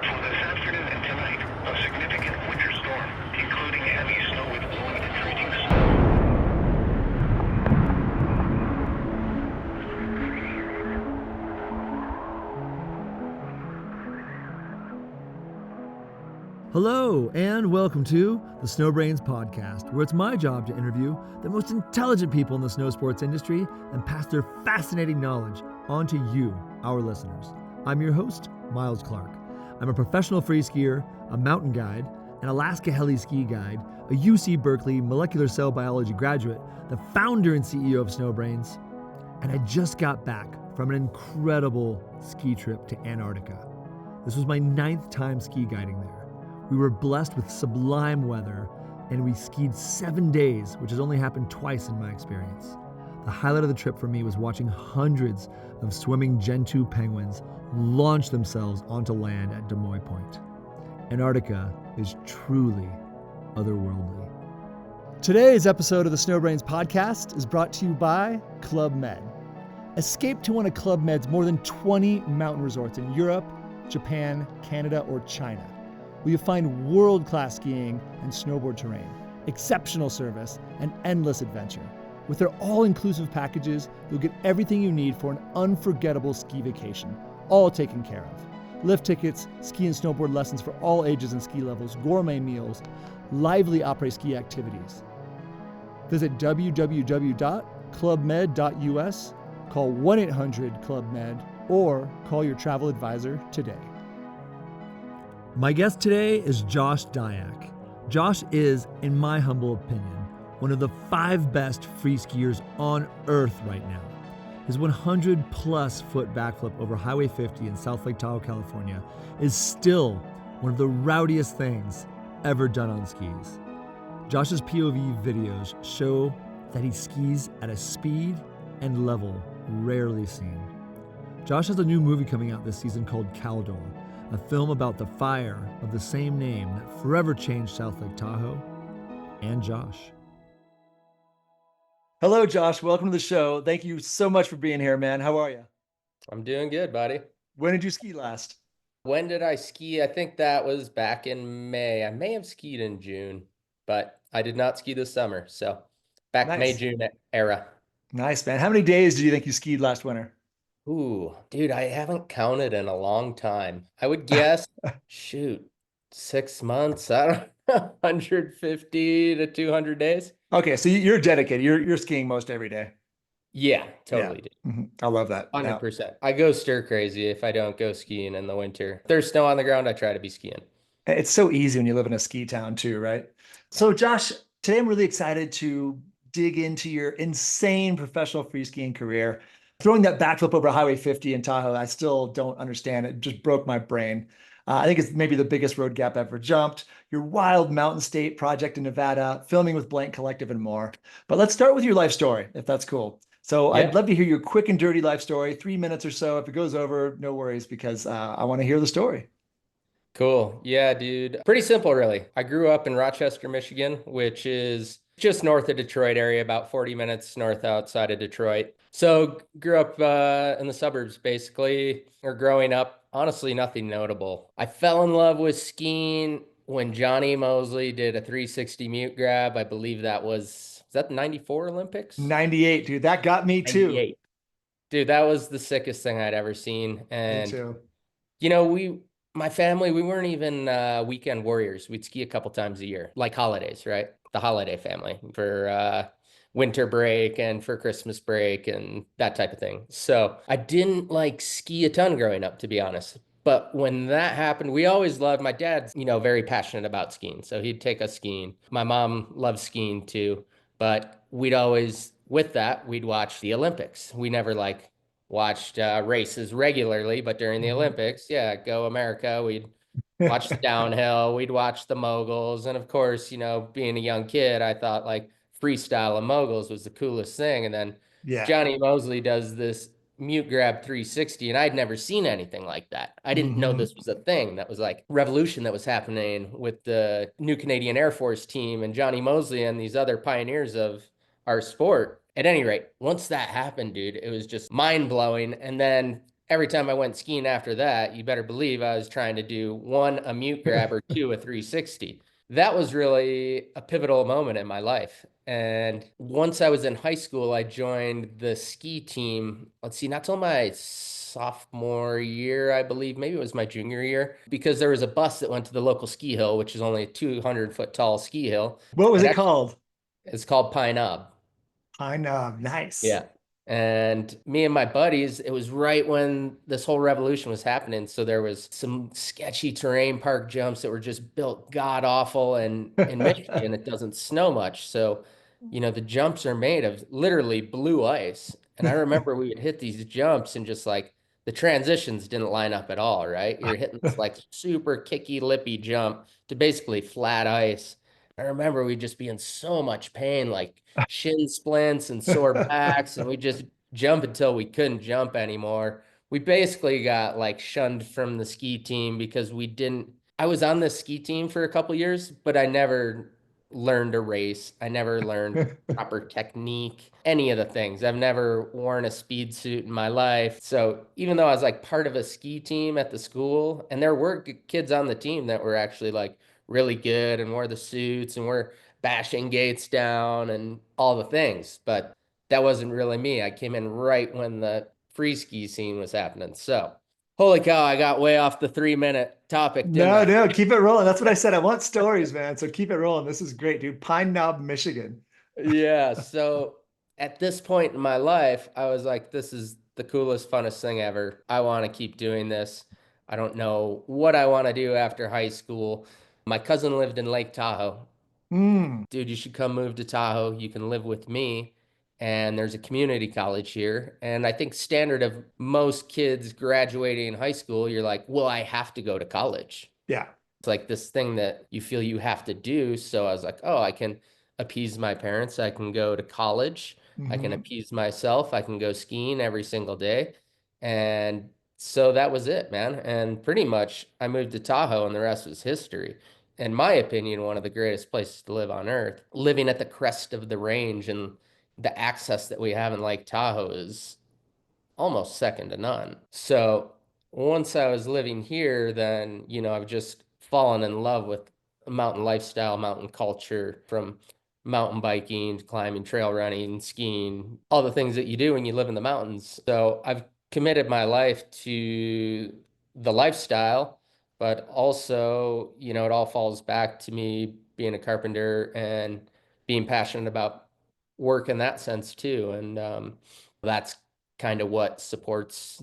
For this afternoon and tonight, a significant winter storm, including heavy snow with blowing and freezing snow. Hello, and welcome to the SnowBrains podcast, where it's my job to interview the most intelligent people in the snow sports industry and pass their fascinating knowledge on to you, our listeners. I'm your host, Miles Clark. I'm a professional free skier, a mountain guide, an Alaska heli ski guide, a UC Berkeley molecular cell biology graduate, the founder and CEO of SnowBrains, and I just got back from an incredible ski trip to Antarctica. This was my 9th time ski guiding there. We were blessed with sublime weather, and we skied 7 days, which has only happened twice in my experience. The highlight of the trip for me was watching hundreds of swimming Gentoo penguins launch themselves onto land at Demoy Point. Antarctica is truly otherworldly. Today's episode of the SnowBrains podcast is brought to you by Club Med. Escape to one of Club Med's more than 20 mountain resorts in Europe, Japan, Canada, or China, where you find world-class skiing and snowboard terrain, exceptional service, and endless adventure. With their all-inclusive packages, you'll get everything you need for an unforgettable ski vacation, all taken care of. Lift tickets, ski and snowboard lessons for all ages and ski levels, gourmet meals, lively après-ski activities. Visit www.clubmed.us, call 1-800-CLUB-MED, or call your travel advisor today. My guest today is Josh Daiek. Josh is, in my humble opinion, one of the 5 best free skiers on earth right now. His 100-plus foot backflip over Highway 50 in South Lake Tahoe, California, is still one of the rowdiest things ever done on skis. Josh's POV videos show that he skis at a speed and level rarely seen. Josh has a new movie coming out this season called Caldor, a film about the fire of the same name that forever changed South Lake Tahoe and Josh. Hello, Josh. Welcome to the show. Thank you so much for being here, man. How are you? I'm doing good, buddy. When did you ski last? When did I ski? I think that was back in May. I may have skied in June, but I did not ski this summer. So back Nice. May, June era. Nice, man. How many days do you think you skied last winter? Ooh, dude, I haven't counted in a long time. I would guess, 6 months. I don't know, 150 to 200 days. Okay, so you're dedicated. You're skiing most every day. Yeah, totally. Yeah. I love that. 100%. I go stir crazy if I don't go skiing in the winter. If there's snow on the ground, I try to be skiing. It's so easy when you live in a ski town too, right? So Josh, today I'm really excited to dig into your insane professional free skiing career. Throwing that backflip over Highway 50 in Tahoe, I still don't understand. It just broke my brain. I think it's maybe the biggest road gap ever jumped. Your wild mountain state project in Nevada, filming with Blank Collective and more. But let's start with your life story, if that's cool. So Yeah. I'd love to hear your quick and dirty life story, 3 minutes or so. If it goes over, no worries, because I want to hear the story. Cool. Yeah, dude. Pretty simple, really. I grew up in Rochester, Michigan, which is just north of Detroit area, about 40 minutes north outside of Detroit. So grew up in the suburbs, basically, or growing up, honestly, nothing notable. I fell in love with skiing when Johnny Mosley did a 360 mute grab. I believe is that the 94 Olympics? 98, dude. That got me too. 98. Dude, that was the sickest thing I'd ever seen. And, Me too. you know, my family, we weren't even weekend warriors. We'd ski a couple times a year, like holidays, right? The holiday family for winter break and for Christmas break and that type of thing. So I didn't like ski a ton growing up, to be honest. But when that happened, we always loved, my dad's, very passionate about skiing. So he'd take us skiing. My mom loves skiing too. But we'd always, with that, we'd watch the Olympics. We never watched races regularly, but during the Olympics, yeah, go America. We'd watch the downhill, we'd watch the moguls. And of course, being a young kid, I thought freestyle and moguls was the coolest thing. And then Johnny Mosley does this mute grab 360, and I'd never seen anything like that. I didn't know this was a thing. That was revolution that was happening with the new Canadian Air Force team and Johnny Mosley and these other pioneers of our sport. At any rate, once that happened, dude, it was just mind-blowing. And then every time I went skiing after that, you better believe I was trying to do one, a mute grab, or two, a 360. That was really a pivotal moment in my life. And once I was in high school, I joined the ski team. Let's see, not till my sophomore year, I believe, maybe it was my junior year, because there was a bus that went to the local ski hill, which is only a 200-foot tall ski hill. What was It it actually, called? it's called Pine Knob. I know. Nice. Yeah. And me and my buddies, it was right when this whole revolution was happening. So there was some sketchy terrain park jumps that were just built god awful. And in Michigan, it doesn't snow much. So, the jumps are made of literally blue ice. And I remember we would hit these jumps and just like the transitions didn't line up at all, right? You're hitting this like super kicky, lippy jump to basically flat ice. I remember we'd just be in so much pain, like shin splints and sore backs, and we just jump until we couldn't jump anymore. We basically got like shunned from the ski team because we didn't. I was on the ski team for a couple years, but I never learned to race. I never learned proper technique, any of the things. I've never worn a speed suit in my life. So even though I was like part of a ski team at the school, and there were kids on the team that were actually like really good and wore the suits and were bashing gates down and all the things, but that wasn't really me. I came in right when the free ski scene was happening. So, holy cow, I got way off the 3-minute topic, didn't No, I? no, keep it rolling. That's what I said. I want stories, man. So keep it rolling. This is great, dude. Pine Knob, Michigan. Yeah. So, at this point in my life, I was like, this is the coolest, funnest thing ever. I want to keep doing this. I don't know what I want to do after high school. My cousin lived in Lake Tahoe. Mm, Dude, you should come move to Tahoe. You can live with me. And there's a community college here. And I think standard of most kids graduating high school, you're like, well, I have to go to college. yeah. It's like this thing that you feel you have to do. So I was like, oh, I can appease my parents. I can go to college. I can Hmm. appease myself. I can go skiing every single day. And so that was it, man. And pretty much I moved to Tahoe and the rest was history. In my opinion, one of the greatest places to live on earth. Living at the crest of the range and the access that we have in Lake Tahoe is almost second to none. So once I was living here, then, I've just fallen in love with mountain lifestyle, mountain culture, from mountain biking, climbing, trail running, skiing, all the things that you do when you live in the mountains. So I've committed my life to the lifestyle, but also, it all falls back to me being a carpenter and being passionate about work in that sense too. And that's kind of what supports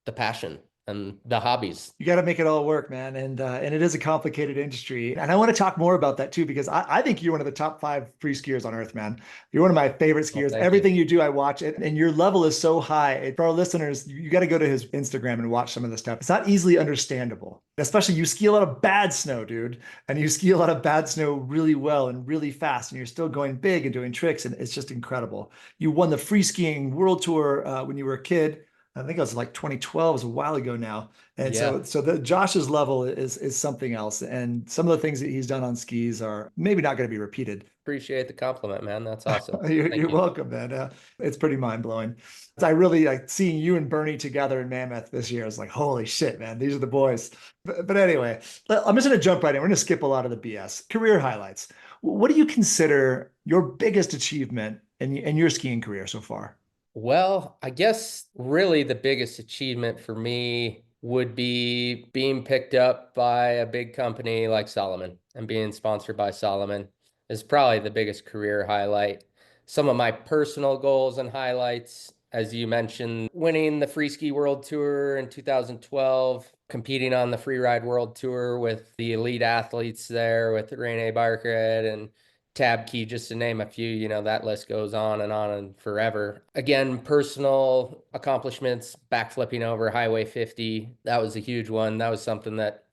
the passion and the hobbies. You got to make it all work, man. And it is a complicated industry. And I want to talk more about that too, because I think you're one of the top 5 free skiers on earth, man. You're one of my favorite Well, skiers. thank you. Everything you do, I watch it. And your level is so high. For our listeners, you got to go to his Instagram and watch some of the stuff. It's not easily understandable. Especially you ski a lot of bad snow, dude. And you ski a lot of bad snow really well and really fast. And you're still going big and doing tricks. And it's just incredible. You won the free skiing world tour when you were a kid. I think it was like 2012, it was a while ago now. And Yeah, so the Josh's level is something else. And some of the things that he's done on skis are maybe not going to be repeated. appreciate the compliment, man. That's awesome. Thank You're you. welcome, man. It's pretty mind blowing. I really like seeing you and Bernie together in Mammoth this year. It's like, holy shit, man, these are the boys. But anyway, I'm just going to jump right in. We're going to skip a lot of the BS. Career highlights. What do you consider your biggest achievement in your skiing career so far? Well, I guess really the biggest achievement for me would be being picked up by a big company like Solomon and being sponsored by Solomon is probably the biggest career highlight. Some of my personal goals and highlights, as you mentioned, winning the Free Ski World Tour in 2012, competing on the Free Ride World Tour with the elite athletes there with Rene Barkred and Tab Key, just to name a few, that list goes on and forever. Again, personal accomplishments, backflipping over Highway 50. That was a huge one. That was something that,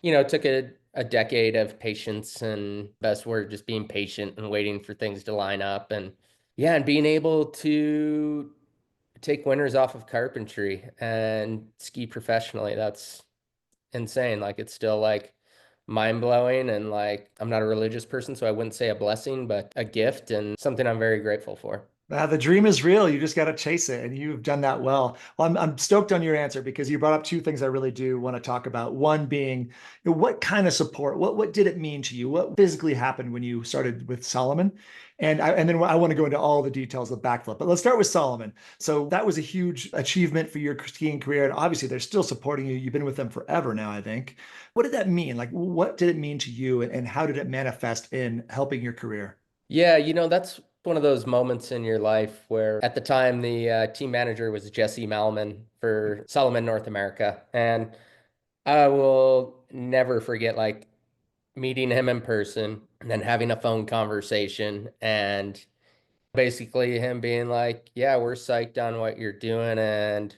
took a decade of patience, and best word, just being patient and waiting for things to line up. And yeah, and being able to take winters off of carpentry and ski professionally. That's insane. Like it's still like mind blowing, and like I'm not a religious person, so I wouldn't say a blessing, but a gift and something I'm very grateful for. The dream is real. You just got to chase it, and you've done that well. Well, I'm stoked on your answer because you brought up two things I really do want to talk about. One being, what kind of support? What did it mean to you? What physically happened when you started with Solomon? And then I want to go into all the details of backflip. But let's start with Solomon. So that was a huge achievement for your skiing career, and obviously they're still supporting you. You've been with them forever now, I think. What did that mean? Like, what did it mean to you, and how did it manifest in helping your career? Yeah, that's one of those moments in your life where at the time the team manager was Jesse Malman for Solomon North America. And I will never forget like meeting him in person and then having a phone conversation and basically him being like, yeah, we're psyched on what you're doing and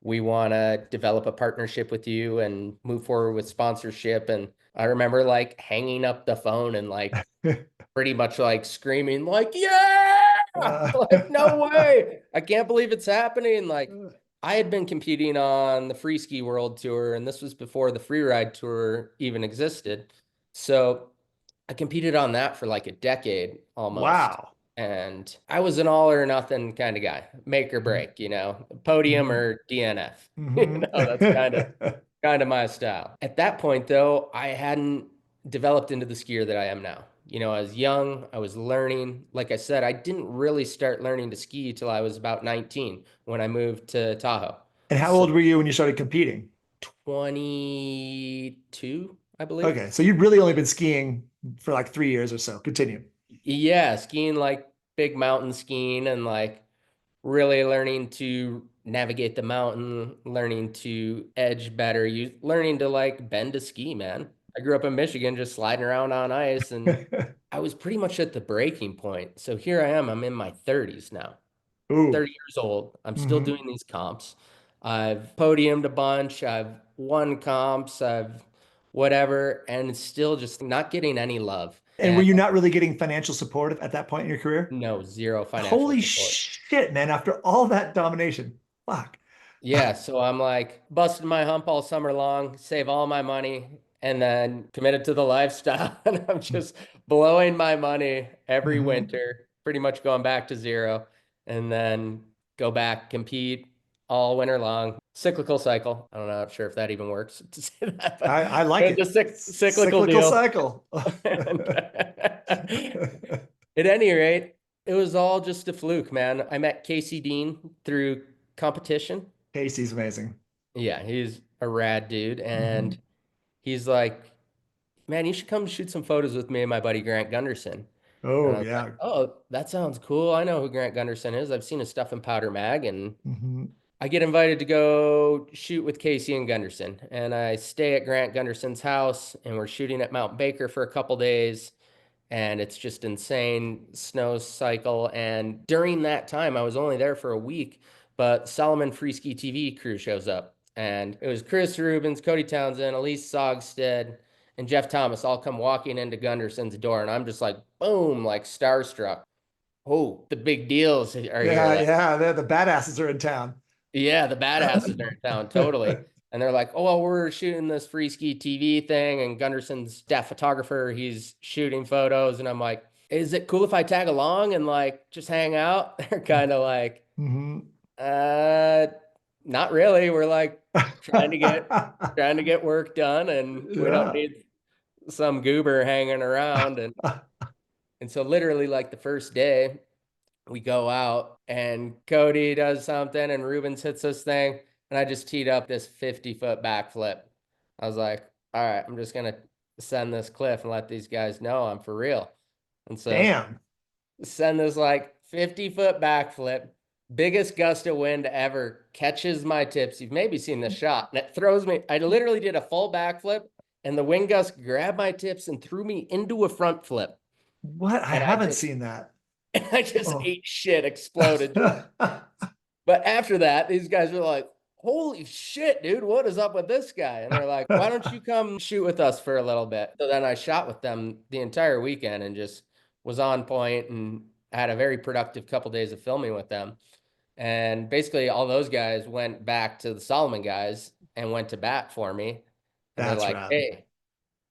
we want to develop a partnership with you and move forward with sponsorship. And I remember like hanging up the phone and like pretty much like screaming like, yeah, like no way. I can't believe it's happening. Like I had been competing on the Free Ski World Tour and this was before the Free Ride Tour even existed. So I competed on that for like a decade almost. Wow. And I was an all or nothing kind of guy, make or break, podium Mhm. or DNF. Mhm. That's kind of my style. At that point, though, I hadn't developed into the skier that I am now. I was young, I was learning. Like I said, I didn't really start learning to ski till I was about 19 when I moved to Tahoe. And how So old were you when you started competing? 22, I believe. Okay, so you'd really only been skiing for like 3 years or so. Continue. Yeah, skiing like big mountain skiing and like really learning to navigate the mountain, learning to edge better, you learning to like bend a ski, man. I grew up in Michigan just sliding around on ice and I was pretty much at the breaking point. So here I am, I'm in my 30s now. Ooh. 30 years old. I'm still Hmm. doing these comps. I've podiumed a bunch, I've won comps, I've whatever, and it's still just not getting any love. And were And you not really getting financial support at that point in your career? no, zero financial Holy support. shit, man. After all that domination. Fuck. Yeah, so I'm like busting my hump all summer long, save all my money, and then committed to the lifestyle. And I'm just blowing my money every Hmm. winter, pretty much going back to zero, and then go back, compete all winter long. Cyclical cycle. I'm not sure if that even works to say that, but I like it's a it. cyclical Cyclical deal. cycle. And at any rate, it was all just a fluke, man. I met Casey Dean through competition. Casey's amazing. Yeah, he's a rad dude. Hmm. And he's like, man, you should come shoot some photos with me and my buddy Grant Gunderson. And Oh, I was like, yeah. oh, that sounds cool. I know who Grant Gunderson is. I've seen his stuff in Powder Mag. And Hmm. I get invited to go shoot with Casey and Gunderson. And I stay at Grant Gunderson's house and we're shooting at Mount Baker for a couple days and it's just insane snow cycle. And during that time, I was only there for a week, but Solomon Freeski TV crew shows up. And it was Chris Rubens, Cody Townsend, Elise Sogstead, and Jeff Thomas all come walking into Gunderson's door. And I'm just like, boom, like starstruck. Oh, the big deals are here. Yeah, Like, yeah. The badasses are in town. yeah, the badasses are in town, totally. And they're like, oh, well, we're shooting this free ski TV thing, and Gunderson's staff photographer, he's shooting photos. And I'm like, is it cool if I tag along and like just hang out? They're kind of like, Hmm. uh, not really. We're like trying to get work done, and we don't Yeah. need some goober hanging around. And so literally like the first day, we go out and Cody does something and Rubens hits this thing. And I just teed up this 50-foot backflip. I was like, all right, I'm just going to send this cliff and let these guys know I'm for real. And so Damn. send this like 50-foot backflip, biggest gust of wind ever, catches my tips. You've maybe seen this shot and it throws me. I literally did a full backflip and the wind gust grabbed my tips and threw me into a front flip. What? I And I haven't just seen that. I just Oh. ate shit, exploded. But after that, these guys were like, holy shit, dude, what is up with this guy? And they're like, why don't you come shoot with us for a little bit? So then I shot with them the entire weekend and just was on point and had a very productive couple days of filming with them. And basically, all those guys went back to the Solomon guys and went to bat for me. And they're That's like, rad. hey,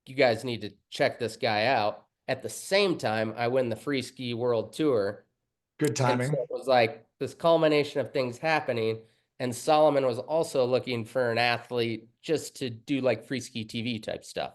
you guys need to check this guy out. At the same time, I win the Free Ski World Tour Good And so timing. it was like this culmination of things happening. And Solomon was also looking for an athlete just to do like free ski TV type stuff.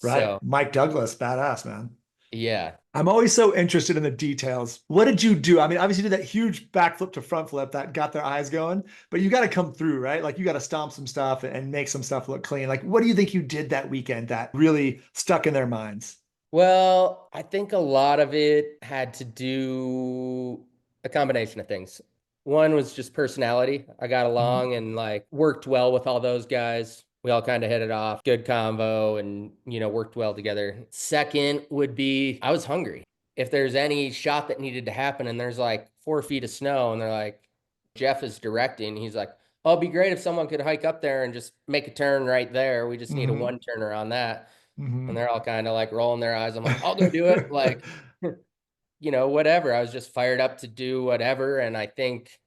Right. So Mike Douglas, badass, man. yeah. I'm always so interested in the details. What did you do? I mean, obviously you did that huge backflip to front flip that got their eyes going, but you got to come through, right? Like you got to stomp some stuff and make some stuff look clean. Like, what do you think you did that weekend that really stuck in their minds? Well, I think a lot of it had to do a combination of things. One was just personality. I got Mhm. along and like worked well with all those guys. We all kind of hit it off, good convo and, worked well together. Second would be I was hungry. If there's any shot that needed to happen and there's like 4 feet of snow and they're like, Jeff is directing, he's like, oh, it'd be great if someone could hike up there and just make a turn right there. We just need a Mhm. one turner on that. And Mhm. they're all kind of like rolling their eyes. I'm like, I'll go do it. Like, whatever. I was just fired up to do whatever. And I think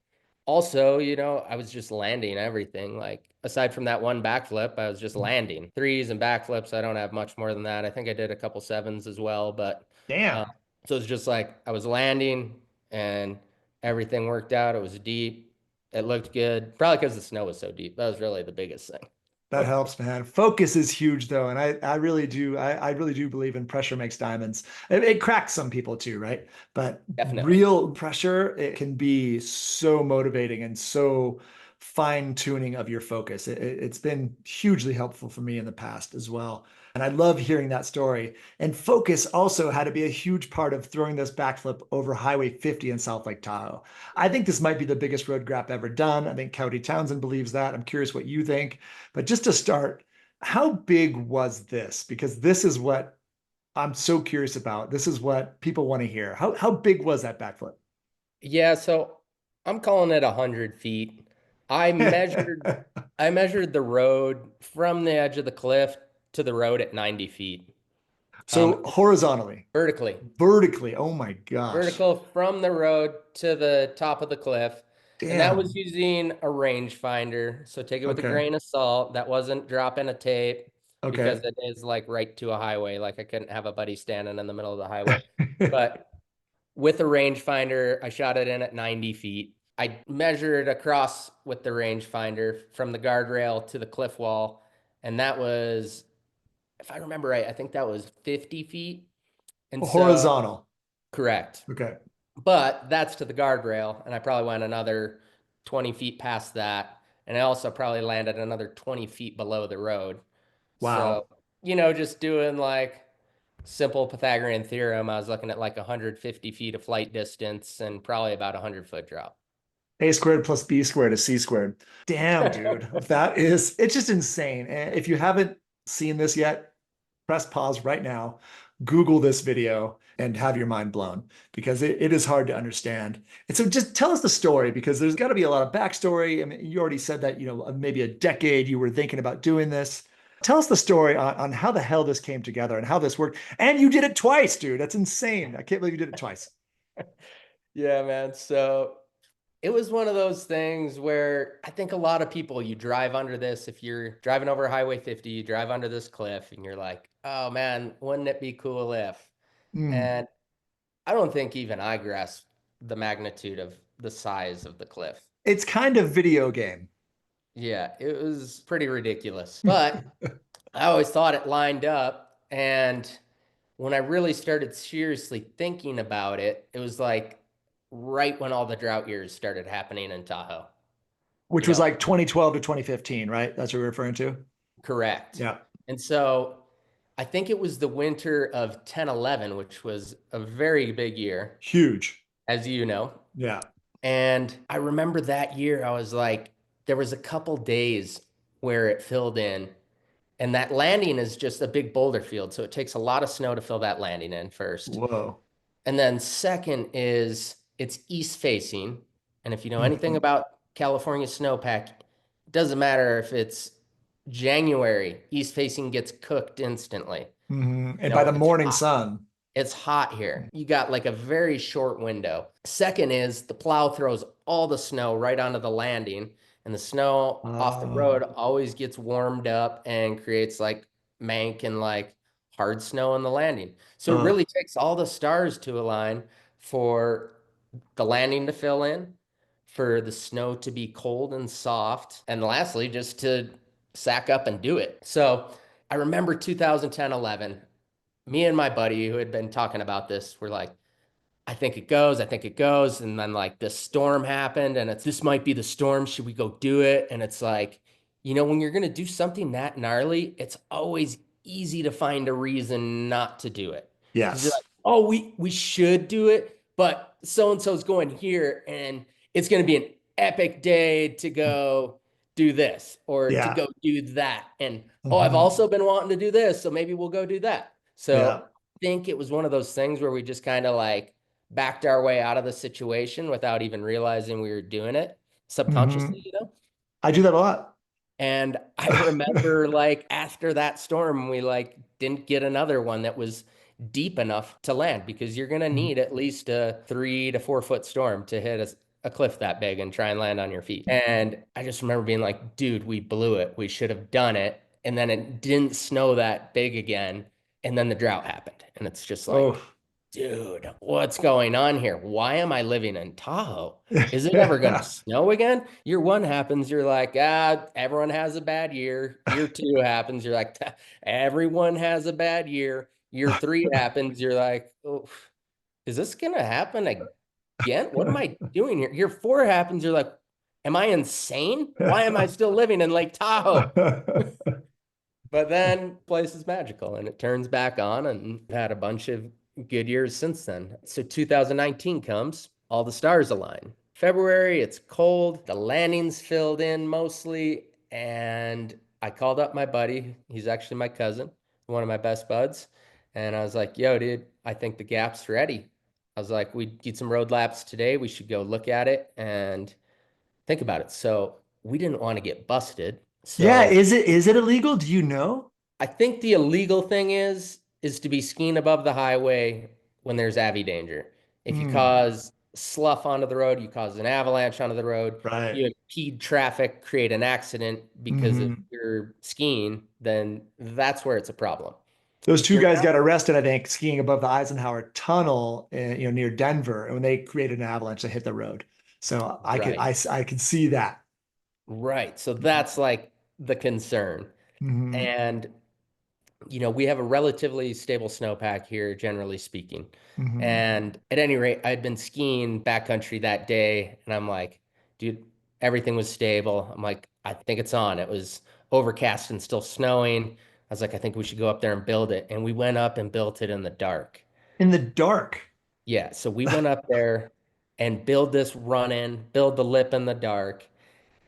also, I was just landing everything. Like, aside from that one backflip, I was just landing threes and backflips. I don't have much more than that. I think I did a couple sevens as well. But uh, Damn. so it's just like I was landing and everything worked out. It was deep. It looked good. Probably because the snow was so deep. That was really the biggest thing. That helps, man. Focus is huge though. And I really do, I really do believe in pressure makes diamonds. It cracks some people too, right? But Definitely. real pressure, it can be so motivating and so fine tuning of your focus. It's been hugely helpful for me in the past as well. And I love hearing that story. And focus also had to be a huge part of throwing this backflip over Highway 50 in South Lake Tahoe. I think this might be the biggest road grap ever done. I think Cowdy Townsend believes that. I'm curious what you think. But just to start, how big was this? Because this is what I'm so curious about. This is what people want to hear. How big was that backflip? Yeah, so I'm calling it 100 feet. I measured I measured the road from the edge of the cliff to the road at 90 feet. So horizontally, Vertically. vertically. Oh my gosh. Vertical from the road to the top of the cliff. And that was Damn. using a rangefinder. So take it with a Okay. grain of salt. That wasn't dropping a tape because Okay. it is like right to a highway. Like I couldn't have a buddy standing in the middle of the highway. But with a rangefinder, I shot it in at 90 feet. I measured across with the rangefinder from the guardrail to the cliff wall. And that was, if I remember right, I think that was 50 feet. And so, Horizontal. correct. Okay. But that's to the guardrail. And I probably went another 20 feet past that. And I also probably landed another 20 feet below the road. Wow. So, just doing like simple Pythagorean theorem, I was looking at like 150 feet of flight distance and probably about 100-foot drop. A squared plus B squared is C squared. Damn, dude. That is, it's just insane. And if you haven't seen this yet, press pause right now, Google this video, and have your mind blown because it is hard to understand. And so just tell us the story because there's got to be a lot of backstory. I mean, you already said that, maybe a decade you were thinking about doing this. Tell us the story on how the hell this came together and how this worked. And you did it twice, dude. That's insane. I can't believe you did it twice. Yeah, man. So it was one of those things where I think a lot of people, you drive under this. If you're driving over Highway 50, you drive under this cliff and you're like, oh man, wouldn't it be cool if? Mm. And I don't think even I grasped the magnitude of the size of the cliff. It's kind of video game. Yeah, it was pretty ridiculous. But I always thought it lined up. And when I really started seriously thinking about it, it was like right when all the drought years started happening in Tahoe. Which You was know, like 2012 to 2015, right? That's what you're referring to? correct. Yeah. And so I think it was the winter of 10-11, which was a very big year, Huge. as you know. Yeah. And I remember that year, I was like, there was a couple days where it filled in. And that landing is just a big boulder field. So it takes a lot of snow to fill that landing in first. Whoa. And then second is it's east facing. And if you know anything Mhm. about California snowpack, it doesn't matter if it's January, east facing gets cooked instantly. Mhm. You And by know, the morning sun. it's hot here. You got like a very short window. Second is the plow throws all the snow right onto the landing, and the snow off the road Oh, always gets warmed up and creates like mank and like hard snow on the landing. So it uh, really takes all the stars to align for the landing to fill in, for the snow to be cold and soft, and lastly, just to sack up and do it. So I remember 2010, 11, me and my buddy who had been talking about this were like, I think it goes. I think it goes. And then like this storm happened and this might be the storm. Should we go do it? And it's like, when you're going to do something that gnarly, it's always easy to find a reason not to do it. Because you're Yes. like, oh, we should do it, but so-and-so's going here and it's going to be an epic day to go do this or to Yeah. go do that. And oh, I've Hmm. also been wanting to do this, so maybe we'll go do that. So Yeah. I think it was one of those things where we just kind of like backed our way out of the situation without even realizing we were doing it Hmm. subconsciously. I do that a lot. And I remember like after that storm, we like didn't get another one that was deep enough to land because you're gonna Mhm. need at least a 3 to 4 foot storm to hit a cliff that big and try and land on your feet. And I just remember being like, dude, we blew it. We should have done it. And then it didn't snow that big again. And then the drought happened. And it's just like, Oh. dude, what's going on here? Why am I living in Tahoe? Is it ever going to snow again? Year one happens, you're like, everyone has a bad year. Year two happens, you're like, everyone has a bad year. Year three happens, you're like, oh, is this going to happen again? What am I doing here? Year four happens, you're like, am I insane? Why am I still living in Lake Tahoe? But then place is magical and it turns back on and had a bunch of good years since then. So 2019 comes, all the stars align. February, it's cold, the landing's filled in mostly, and I called up my buddy. He's actually my cousin, one of my best buds. And I was like, yo, dude, I think the gap's ready. I was like, we did some road laps today. We should go look at it and think about it. So we didn't want to get busted. Yeah, So is it illegal? Do you know? I think the illegal thing is to be skiing above the highway when there's AV danger. If you Mm, cause slough onto the road, you cause an avalanche onto the road, right. you impede traffic, create an accident because of Hmm. your skiing, then that's where it's a problem. Those If two you're guys not got arrested, I think, skiing above the Eisenhower Tunnel, near Denver, and when they created an avalanche, they hit the road. So right, I could see that. right. So that's like the concern. Hmm. And we have a relatively stable snowpack here, generally speaking. Hmm. And at any rate, I'd been skiing backcountry that day, and I'm like, dude, everything was stable. I'm like, I think it's on. It was overcast and still snowing. I was like, I think we should go up there and build it. And we went up and built it in the dark. In the dark. Yeah, so we went up there and build this run in, build the lip in the dark.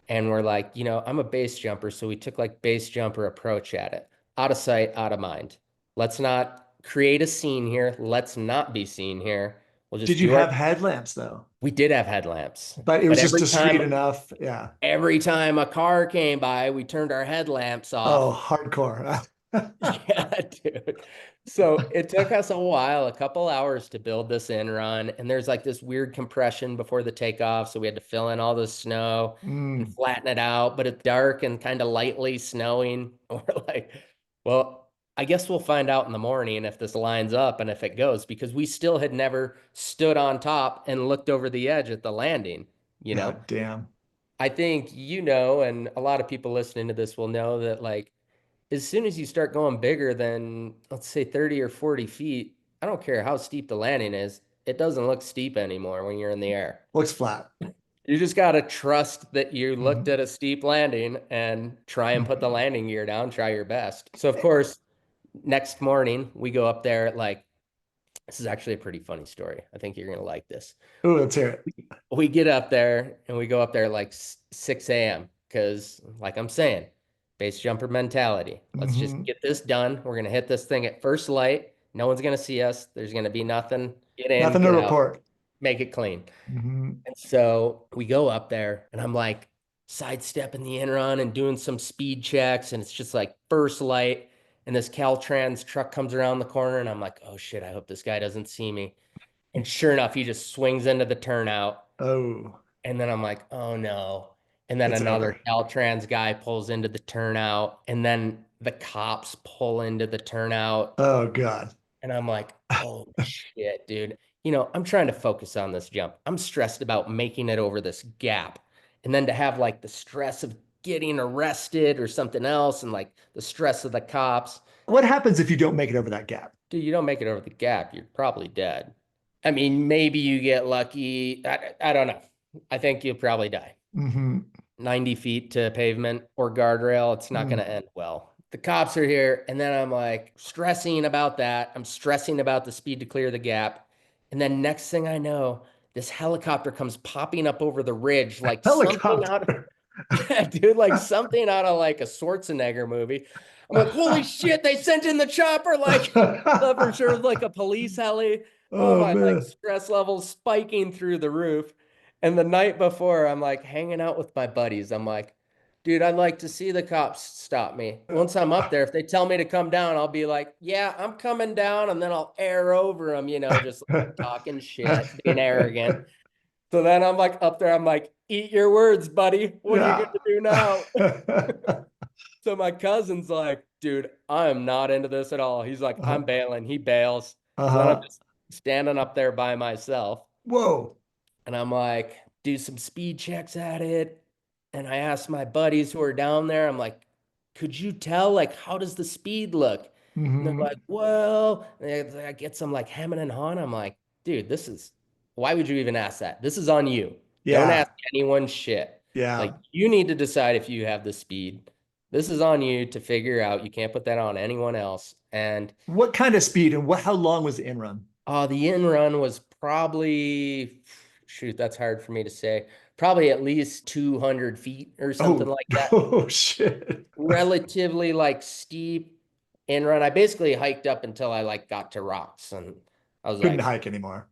And we're like, I'm a base jumper, so we took like base jumper approach at it. Out of sight, out of mind. Let's not create a scene here. Let's not be seen here. We'll Did just you do our have headlamps though? we did have headlamps, But it but was just discreet enough. Yeah. every time a car came by, we turned our headlamps Oh, off. hardcore. Yeah, dude. So it took us a while, a couple hours to build this in run. And there's like this weird compression before the takeoff. So we had to fill in all the snow and Mm. flatten it out. But it's dark and kind of lightly snowing. We're like, well, I guess we'll find out in the morning if this lines up and if it goes, because we still had never stood on top and looked over the edge at the landing, you know? God damn. I think and a lot of people listening to this will know that like as soon as you start going bigger than, let's say, 30 or 40 feet, I don't care how steep the landing is, it doesn't look steep anymore when you're in the air. Looks flat. You just got to trust that you looked Mhm. at a steep landing and try and put the landing gear down, try your best. So, of course, next morning we go up there at like, this is actually a pretty funny story. I think you're going to like this. Ooh, let's hear it. We get up there and we go up there at like 6 a.m. because, like I'm saying, base jumper mentality. Let's just Hmm. get this done. We're gonna hit this thing at first light. No one's gonna see us. There's gonna be nothing. Get in, Nothing to get out, report. make it clean. Hmm. And so we go up there, and I'm like sidestepping the in run and doing some speed checks, and it's just like first light. And this Caltrans truck comes around the corner, and I'm like, oh shit, I hope this guy doesn't see me. And sure enough, he just swings into the turnout. Oh, And then I'm like, oh no. And then it's another over. Caltrans guy pulls into the turnout. And then the cops pull into the turnout. Oh God. And I'm like, oh shit, dude. I'm trying to focus on this jump. I'm stressed about making it over this gap. And then to have like the stress of getting arrested or something else and like the stress of the cops. What happens if you don't make it over that gap? Dude, you don't make it over the gap, you're probably dead. I mean, maybe you get lucky. I don't know. I think you'll probably die. Hmm. 90 feet to pavement or guardrail, it's not going to end well. The cops are here, and then I'm like stressing about that. I'm stressing about the speed to clear the gap. And then next thing I know, this helicopter comes popping up over the ridge like something out of, Helicopter. yeah, dude, like something out of like a Schwarzenegger movie. I'm like, holy shit, they sent in the chopper. Like, thought for sure it was like a police heli. Oh, Oh my like man. stress levels spiking through the roof. And the night before, I'm like hanging out with my buddies. I'm like, dude, I'd like to see the cops stop me. Once I'm up there, if they tell me to come down, I'll be like, yeah, I'm coming down. And then I'll air over them, just talking shit, being arrogant. So then I'm like up there, I'm like, eat your words, buddy. What are you going Yeah. to do now? So my cousin's like, dude, I am not into this at all. He's like, I'm bailing. He bails. So then I'm Uh-huh. just standing up there by myself. Whoa. And I'm like, do some speed checks at it. And I asked my buddies who are down there, I'm like, could you tell, like, how does the speed look? And they're Hmm. like, well, I get some like hemming and hawing. I'm like, dude, why would you even ask that? This is on you. Don't Yeah. ask anyone shit. Like, Yeah. you need to decide if you have the speed. This is on you to figure out. You can't put that on anyone else. And What kind of speed and how long was the in run? the in run was probably, shoot, that's hard for me to say. Probably at least 200 feet or something Oh, like that. oh shit. Relatively like steep in run. I basically hiked up until I like got to rocks and I was Couldn't like, hike anymore.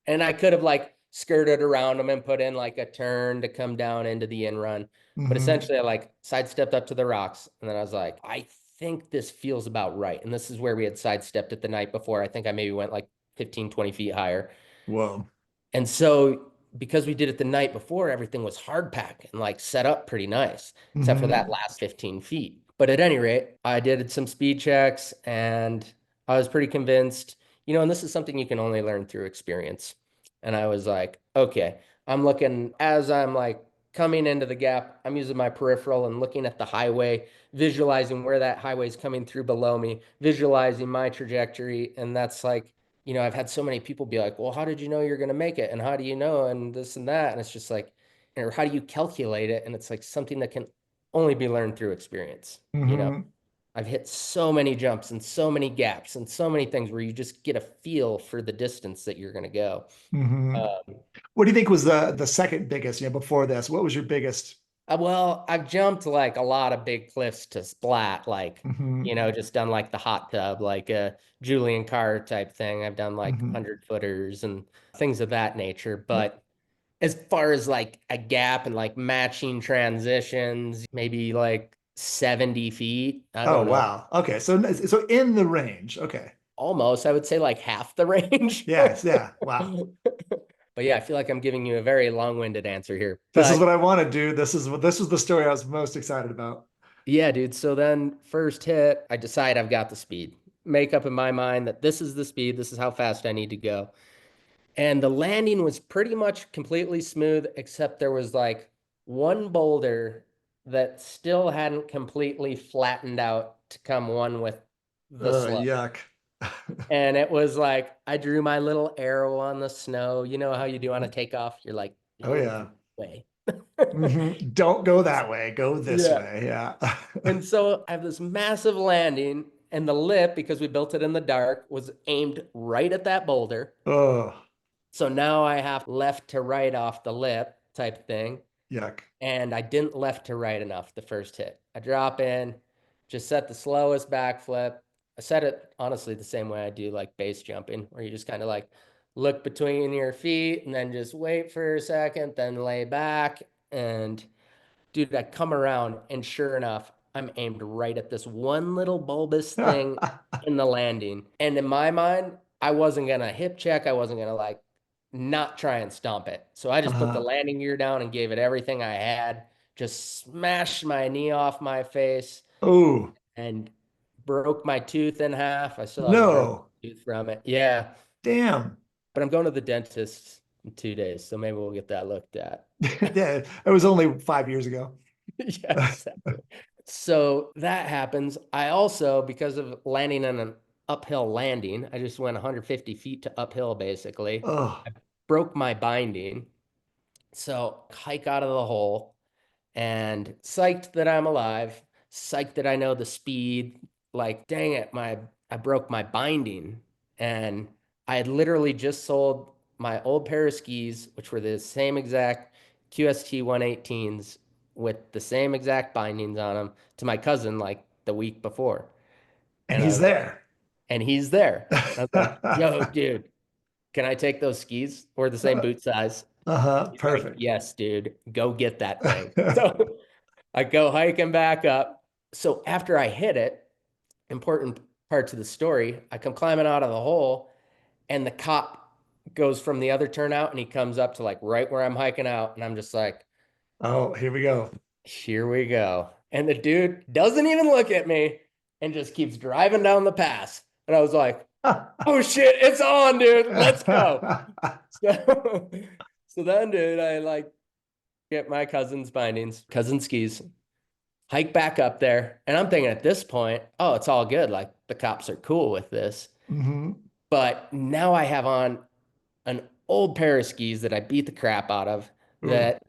and I could have like skirted around them and put in like a turn to come down into the in run. But Hmm. essentially, I like sidestepped up to the rocks. And then I was like, I think this feels about right. And this is where we had sidestepped it the night before. I think I maybe went like 15, 20 feet higher. Whoa. And so because we did it the night before, everything was hard pack and like set up pretty nice, except for that Hmm. last 15 feet. But at any rate, I did some speed checks and I was pretty convinced, and this is something you can only learn through experience. And I was like, okay, I'm looking as I'm like coming into the gap, I'm using my peripheral and looking at the highway, visualizing where that highway is coming through below me, visualizing my trajectory. And that's like, I've had so many people be like, well, how did you know you're going to make it? And how do you know? And this and that. And it's just like, or how do you calculate it? And it's like something that can only be learned through experience. Hmm. I've hit so many jumps and so many gaps and so many things where you just get a feel for the distance that you're going to go. Hmm. Um, What do you think was the second biggest, before this? What was your biggest? well, I've jumped like a lot of big cliffs to splat, like, Hmm. just done like the hot tub, like a Julian Carr type thing. I've done like Hmm. 100 footers and things of that nature. But as far as like a gap and like matching transitions, maybe like 70 feet. I Oh, don't know. wow. Okay. So in the range. Okay. Almost, I would say like half the range. Yes. Yeah. Wow. But yeah, I feel like I'm giving you a very long-winded answer here. This is what But I want to do. This was the story I was most excited about. yeah, dude. So then first hit, I decide I've got the speed. Make up in my mind that this is the speed, this is how fast I need to go. And the landing was pretty much completely smooth, except there was like one boulder that still hadn't completely flattened out to come one with the slope. Yuck. And it was like I drew my little arrow on the snow. You know how you do on a takeoff? You're like, Oh go this yeah. way. Don't go that way. Go this Yeah. way. Yeah. And so I have this massive landing, and the lip, because we built it in the dark, was aimed right at that boulder. Oh, So now I have left to right off the lip type thing. yuck. And I didn't left to right enough the first hit. I drop in, just set the slowest backflip. I set it honestly the same way I do like base jumping, where you just kind of like look between your feet and then just wait for a second, then lay back. And dude, I come around and sure enough, I'm aimed right at this one little bulbous thing in the landing. And in my mind, I wasn't gonna hip check. I wasn't gonna like not try and stomp it. So I just put the Uh, landing gear down and gave it everything I had. Just smashed my knee off my face oh, and broke my tooth in half. I still have a broken no. tooth from it. Yeah. Damn. but I'm going to the dentist in 2 days, so maybe we'll get that looked at. Yeah, it was only 5 years ago. Yeah, exactly. So that happens. I also, because of landing on an uphill landing, I just went 150 feet to uphill basically. Oh, I broke my binding. So hike out of the hole and psyched that I'm alive, psyched that I know the speed. Like, dang it, I broke my binding. And I had literally just sold my old pair of skis, which were the same exact QST 118s with the same exact bindings on them to my cousin like the week before. and And I he's was like, there. and he's there. And I was like, yo, dude, can I take those skis? We're the same boot size. Uh-huh. He's like, Perfect. yes, dude, go get that thing. So I go hiking back up. So after I hit it, important part to the story, I come climbing out of the hole and the cop goes from the other turnout and he comes up to like right where I'm hiking out. And I'm just like, Oh, here we go. here we go. And the dude doesn't even look at me and just keeps driving down the pass. And I was like, oh shit, it's on, dude. Let's go. So, so then, dude, I like get my cousin's bindings, cousin skis, hike back up there. And I'm thinking at this point, oh, it's all good. Like the cops are cool with this. Hmm. But now I have on an old pair of skis that I beat the crap out of, Ooh, that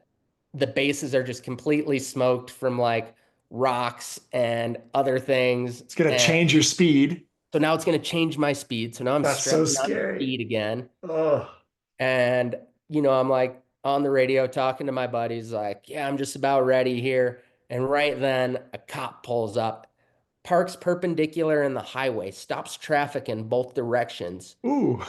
the bases are just completely smoked from like rocks and other things. it's gonna And change your speed. so now it's going to change my speed. So now I'm That's so stressing on scary. speed again. Oh, And, I'm like on the radio talking to my buddies, like, yeah, I'm just about ready here. And right then a cop pulls up, parks perpendicular in the highway, stops traffic in both directions. ooh.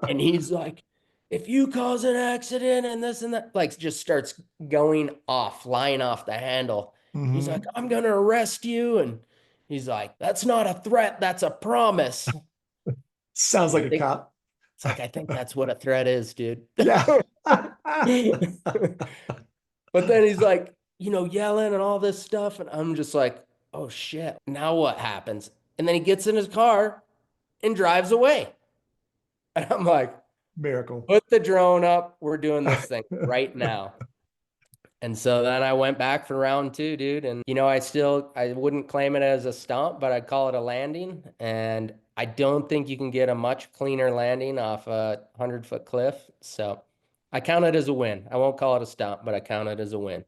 And he's like, if you cause an accident and this and that, like just starts going off, flying off the handle. He's like, Hmm. I'm going to arrest you. And he's like, that's not a threat. That's a promise. Sounds And like I a think cop. it's like, I think that's what a threat is, dude. Yeah. But then he's like, yelling and all this stuff. And I'm just like, oh shit, now what happens? And then he gets in his car and drives away. And I'm like, Miracle. put the drone up. We're doing this thing right now. And so then I went back for round two, dude. And, I wouldn't claim it as a stomp, but I'd call it a landing. And I don't think you can get a much cleaner landing off a 100-foot cliff. So I count it as a win. I won't call it a stomp, but I count it as a win.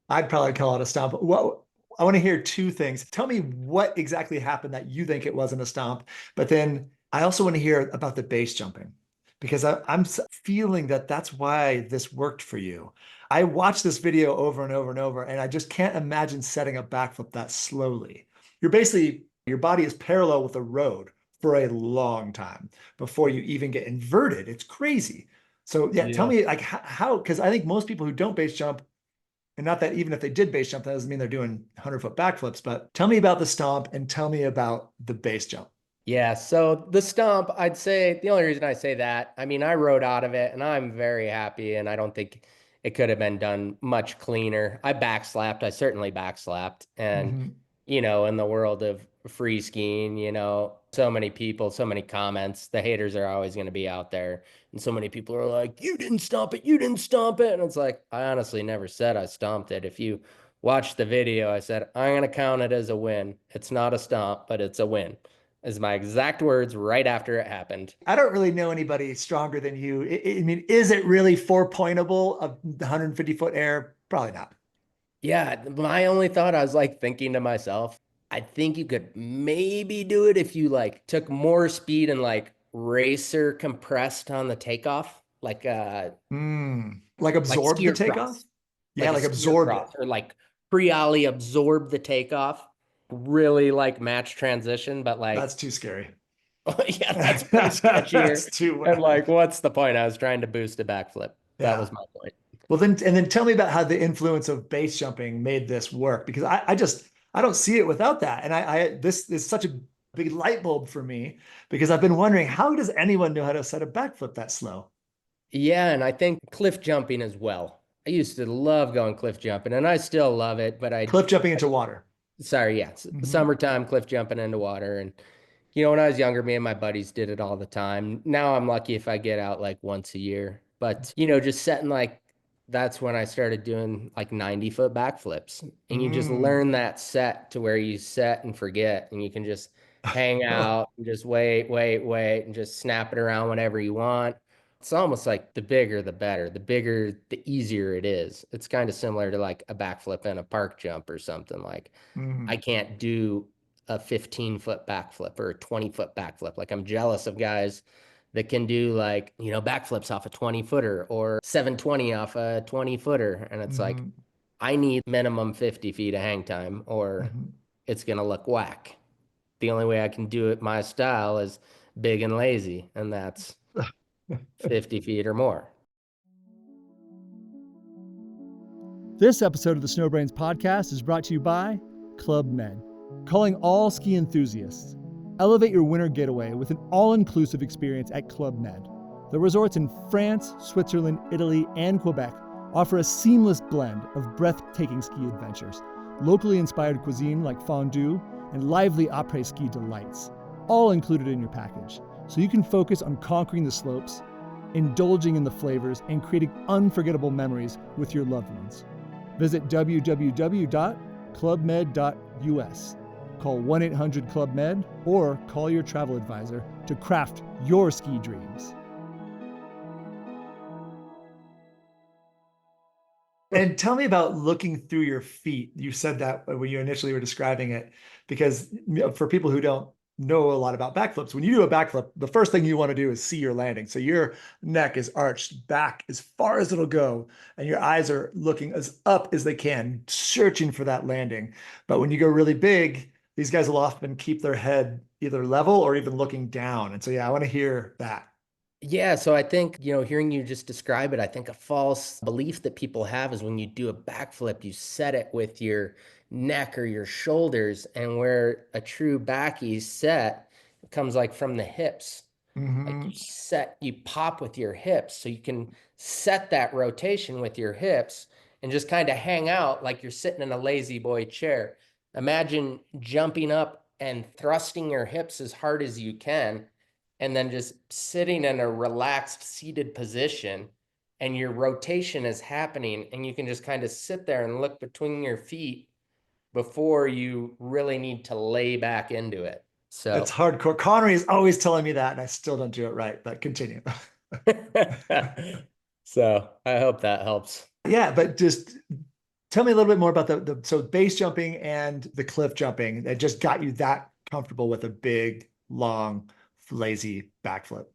I'd probably call it a stomp. Well, I want to hear two things. Tell me what exactly happened that you think it wasn't a stomp, but then I also want to hear about the base jumping because I'm feeling that that's why this worked for you. I watched this video over and over and over, and I just can't imagine setting a backflip that slowly. Your body is parallel with the road for a long time before you even get inverted. It's crazy. So yeah, tell Yeah. me like how, because I think most people who don't base jump, and not that even if they did base jump, that doesn't mean they're doing 100-foot backflips, but tell me about the stomp and tell me about the base jump. Yeah, so the stomp, I'd say the only reason I say that, I mean, I rode out of it and I'm very happy, and I don't think it could have been done much cleaner. I backslapped, I certainly backslapped. And, Mhm. in the world of free skiing, so many people, so many comments, the haters are always going to be out there. And so many people are like, you didn't stomp it, you didn't stomp it. And it's like, I honestly never said I stomped it. If you watch the video, I said, I'm going to count it as a win. It's not a stomp, but it's a win is my exact words right after it happened. I don't really know anybody stronger than you. I mean, is it really 4-pointable of the 150-foot air? Probably not. Yeah, my only thought, I was like thinking to myself, I think you could maybe do it if you like took more speed and like racer compressed on the takeoff, Like like absorb the skier takeoff? cross, Yeah, like a like skier absorbed cross, it. or like pre-ollie absorb the takeoff, really like match transition, but like, That's too scary. yeah, that's way sketchier. That's too, And like, what's the point? I was trying to boost a backflip. That yeah. was my point. Well, then tell me about how the influence of base jumping made this work because I don't see it without that. And this is such a big light bulb for me because I've been wondering how does anyone know how to set a backflip that slow? Yeah, and I think cliff jumping as well. I used to love going cliff jumping, and I still love it, but Cliff jumping into water. sorry, yeah, Hmm. summertime cliff jumping into water, and When I was younger, me and my buddies did it all the time. Now I'm lucky if I get out like once a year. But, just setting like that's when I started doing like 90-foot backflips. And you just Mm. learn that set to where you set and forget and you can just hang out and just wait, wait, wait and just snap it around whenever you want. It's almost like the bigger the better. The bigger, the easier it is. It's kind of similar to like a backflip and a park jump or something like I Mm. can't do a 15-foot backflip or a 20-foot backflip. Like I'm jealous of guys that can do like, backflips off a 20-footer or 720 off a 20-footer. And it's like, Mhm. I need minimum 50 feet of hang time or Mhm. it's going to look whack. The only way I can do it my style is big and lazy, and that's 50 feet or more. This episode of the SnowBrains podcast is brought to you by Club Med, calling all ski enthusiasts. Elevate your winter getaway with an all-inclusive experience at Club Med. The resorts in France, Switzerland, Italy, and Quebec offer a seamless blend of breathtaking ski adventures, locally inspired cuisine like fondue, and lively après-ski delights, all included in your package, so you can focus on conquering the slopes, indulging in the flavors, and creating unforgettable memories with your loved ones. Visit www.clubmed.us. Call 1-800-CLUB-MED or call your travel advisor to craft your ski dreams. And tell me about looking through your feet. You said that when you initially were describing it, because for people who don't know a lot about backflips, when you do a backflip, the first thing you want to do is see your landing. So your neck is arched back as far as it'll go, and your eyes are looking as up as they can, searching for that landing. But when you go really big, these guys will often keep their head either level or even looking down. And so, yeah, I want to hear that. Yeah, so I think, hearing you just describe it, I think a false belief that people have is when you do a backflip, you set it with your neck or your shoulders, and where a true backy set comes like from the hips. Like Mm-hmm. you pop with your hips, so you can set that rotation with your hips and just kind of hang out like you're sitting in a lazy boy chair. Imagine jumping up and thrusting your hips as hard as you can and then just sitting in a relaxed seated position and your rotation is happening and you can just kind of sit there and look between your feet before you really need to lay back into it. It's So hardcore. Connery is always telling me that, and I still don't do it right, but continue. so I hope that helps. Yeah, but just tell me a little bit more about so base jumping and the cliff jumping that just got you that comfortable with a big, long, lazy backflip.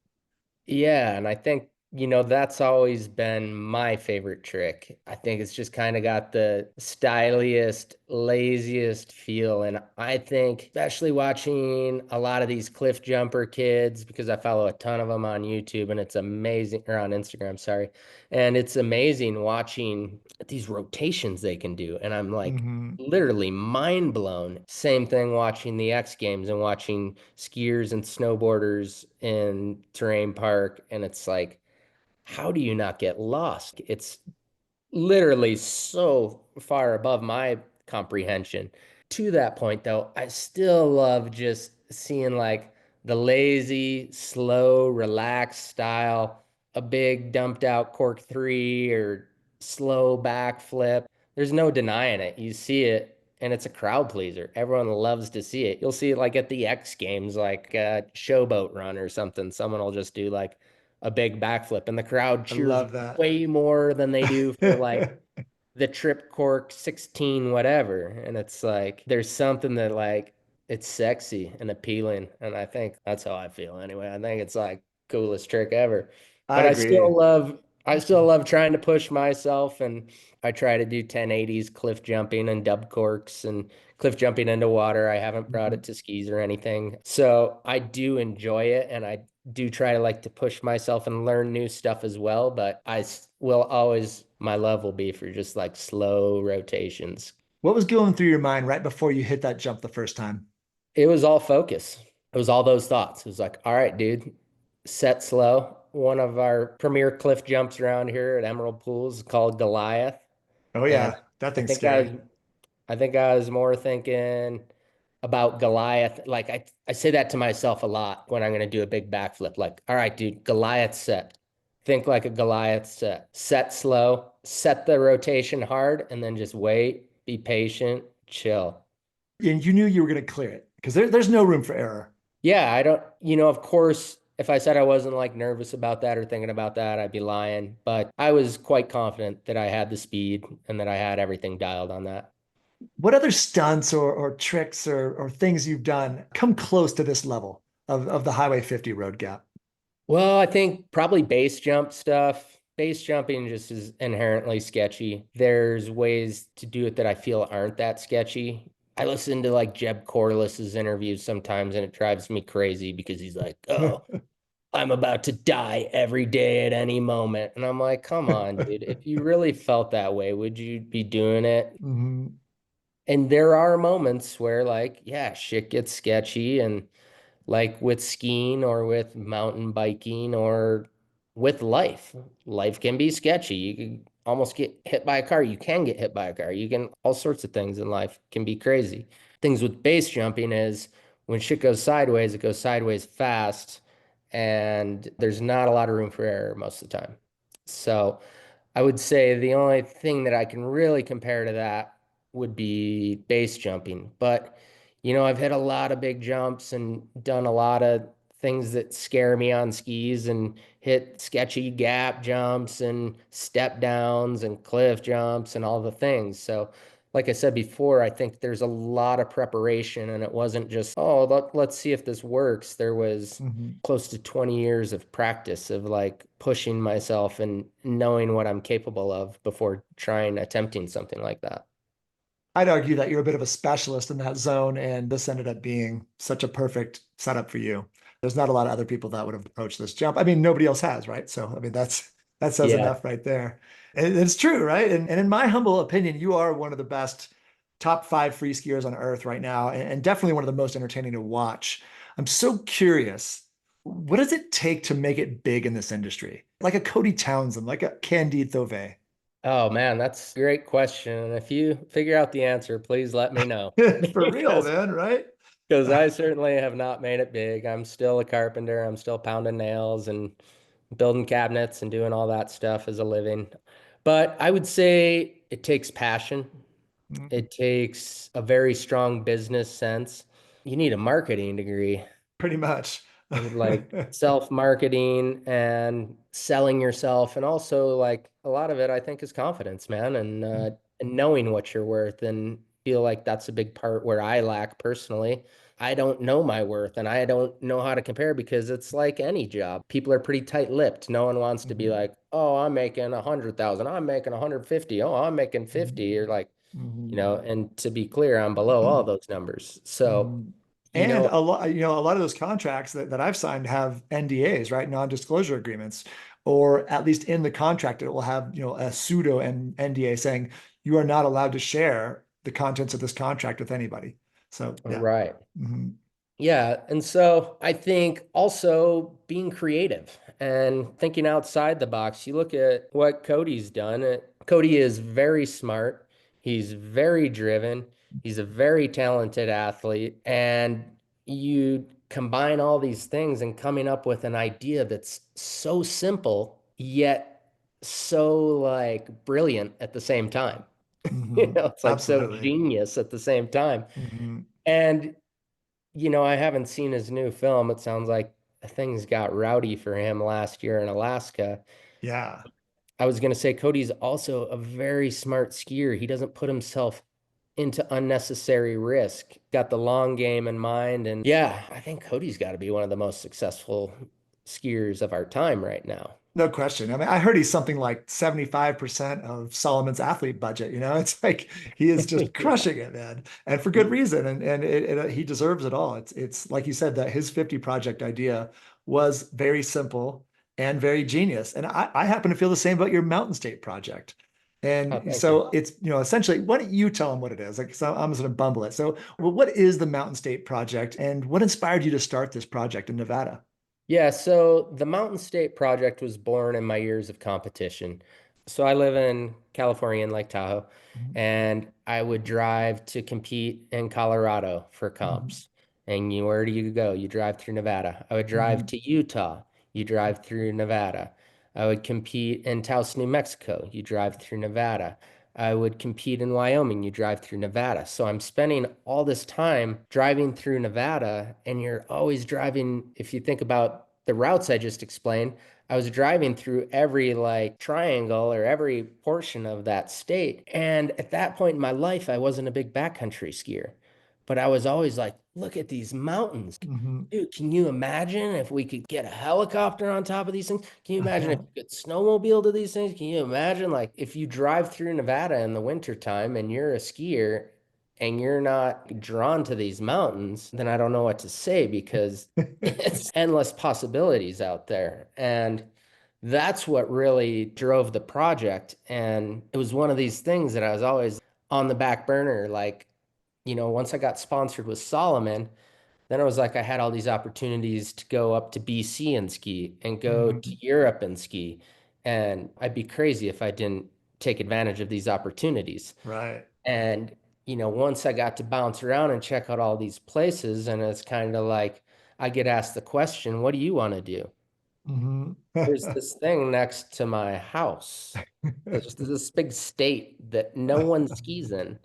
Yeah, and I think, that's always been my favorite trick. I think it's just kind of got the styliest, laziest feel. And I think, especially watching a lot of these cliff jumper kids, because I follow a ton of them on YouTube and it's amazing, or on Instagram, sorry. And it's amazing watching these rotations they can do. And I'm like, Mm-hmm. literally mind blown. Same thing watching the X Games and watching skiers and snowboarders in terrain park. And it's like, how do you not get lost? It's literally so far above my comprehension. To that point, though, I still love just seeing like the lazy, slow, relaxed style, a big dumped out cork three or slow backflip. There's no denying it. You see it, and it's a crowd pleaser. Everyone loves to see it. You'll see it like at the X Games, like a showboat run or something. Someone will just do like a big backflip, and the crowd I cheers love that. way more than they do for like the trip cork 16 whatever. And it's like there's something that like it's sexy and appealing, and I think that's how I feel anyway. I think it's like coolest trick ever. I But agree. I still love trying to push myself, and I try to do 1080s cliff jumping and dub corks and cliff jumping into water. I haven't brought Mhm. it to skis or anything, so I do enjoy it, and I do try to like to push myself and learn new stuff as well, but will always, my love will be for just like slow rotations. What was going through your mind right before you hit that jump the first time? It was all focus. It was all those thoughts. It was like, all right, dude, set slow. One of our premier cliff jumps around here at Emerald Pools is called Goliath. Oh And yeah, that I thing's think I scary. was I think I was more thinking about Goliath. Like I say that to myself a lot when I'm going to do a big backflip. Like, all right, dude, Goliath set. Think like a Goliath set. Set slow, set the rotation hard, and then just wait, be patient, chill. And you knew you were going to clear it because there's no room for error. Yeah, I don't, of course, if I said I wasn't like nervous about that or thinking about that, I'd be lying. But I was quite confident that I had the speed and that I had everything dialed on that. What other stunts or tricks or things you've done come close to this level of the Highway 50 road gap? Well, I think probably base jump stuff. Base jumping just is inherently sketchy. There's ways to do it that I feel aren't that sketchy. I listen to like Jeb Corliss's interviews sometimes and it drives me crazy because he's like, "Oh, I'm about to die every day at any moment." And I'm like, "Come on, dude. If you really felt that way, would you be doing it?" Mhm. And there are moments where like, yeah, shit gets sketchy and like with skiing or with mountain biking or with life. Life can be sketchy. You can almost get hit by a car. You can get hit by a car. You can, all sorts of things in life can be crazy. Things with base jumping is when shit goes sideways, it goes sideways fast, and there's not a lot of room for error most of the time. So I would say the only thing that I can really compare to that would be base jumping. But, I've hit a lot of big jumps and done a lot of things that scare me on skis and hit sketchy gap jumps and step downs and cliff jumps and all the things. So, like I said before, I think there's a lot of preparation and it wasn't just, oh, let's see if this works. There was Mhm. close to 20 years of practice of like pushing myself and knowing what I'm capable of before trying attempting something like that. I'd argue that you're a bit of a specialist in that zone, and this ended up being such a perfect setup for you. There's not a lot of other people that would have approached this jump. I mean, nobody else has, right? So, I mean, that says Yeah. enough right there. And it's true, right? And in my humble opinion, you are one of the best top five free skiers on earth right now, and definitely one of the most entertaining to watch. I'm so curious, what does it take to make it big in this industry? Like a Cody Townsend, like a Candide Thove. Oh man, that's a great question. And if you figure out the answer, please let me know For real, because man, right? because I certainly have not made it big. I'm still a carpenter. I'm still pounding nails and building cabinets and doing all that stuff as a living. But I would say it takes passion. Mm, It takes a very strong business sense. You need a marketing degree, pretty much. like self-marketing and selling yourself. And also like a lot of it, I think, is confidence, man, and knowing what you're worth. And feel like that's a big part where I lack personally. I don't know my worth and I don't know how to compare because it's like any job. People are pretty tight-lipped. No one wants to be Mhm, like, oh, I'm making 100,000. I'm making 150. Oh, I'm making 50. Or mhm, like, mhm, and to be clear, I'm below all those numbers. So, mhm. you And know, a lot of those contracts that I've signed have NDAs, right? Non-disclosure agreements, or at least in the contract, it will have, a pseudo NDA saying you are not allowed to share the contents of this contract with anybody. So yeah. right. Mhm, Yeah, and so I think also being creative and thinking outside the box. You look at what Cody's done. Cody is very smart. He's very driven. He's a very talented athlete. And you combine all these things and coming up with an idea that's so simple, yet so like brilliant at the same time. mhm. It's like so Absolutely. genius at the same time. Mhm. And I haven't seen his new film. It sounds like things got rowdy for him last year in Alaska. Yeah. I was going to say Cody's also a very smart skier. He doesn't put himself into unnecessary risk. Got the long game in mind. And yeah, I think Cody's got to be one of the most successful skiers of our time right now. No question. I mean, I heard he's something like 75% of Solomon's athlete budget. It's like he is just Yeah. crushing it, man. And for good reason. And he deserves it all. It's like you said, that his 50 project idea was very simple and very genius. And I happen to feel the same about your Mountain State project. Oh, And thank you. so it's, essentially, why don't you tell him what it is? Like, so I'm just going to bumble it. So, well, what is the Mountain State project and what inspired you to start this project in Nevada? Yeah, so the Mountain State Project was born in my years of competition. So I live in California in Lake Tahoe, Mhm. and I would drive to compete in Colorado for Mhm. comps. And where do you go? You drive through Nevada. I would drive Mhm. to Utah. You drive through Nevada. I would compete in Taos, New Mexico. You drive through Nevada. I would compete in Wyoming. You drive through Nevada. So I'm spending all this time driving through Nevada, and you're always driving. If you think about the routes I just explained, I was driving through every like triangle or every portion of that state. And at that point in my life, I wasn't a big backcountry skier, but I was always like, look at these mountains. Mhm. Dude, can you imagine if we could get a helicopter on top of these things? Can you imagine if you could snowmobile to these things? Can you imagine like if you drive through Nevada in the wintertime and you're a skier and you're not drawn to these mountains, then I don't know what to say because it's endless possibilities out there. And that's what really drove the project. And it was one of these things that I was always on the back burner. Like, once I got sponsored with Solomon, then I was like, I had all these opportunities to go up to BC and ski and go to Mhm. Europe and ski. And I'd be crazy if I didn't take advantage of these opportunities. Right. And, once I got to bounce around and check out all these places, and it's kind of like I get asked the question, what do you want to do? Mhm. There's this thing next to my house. There's this big state that no one skis in.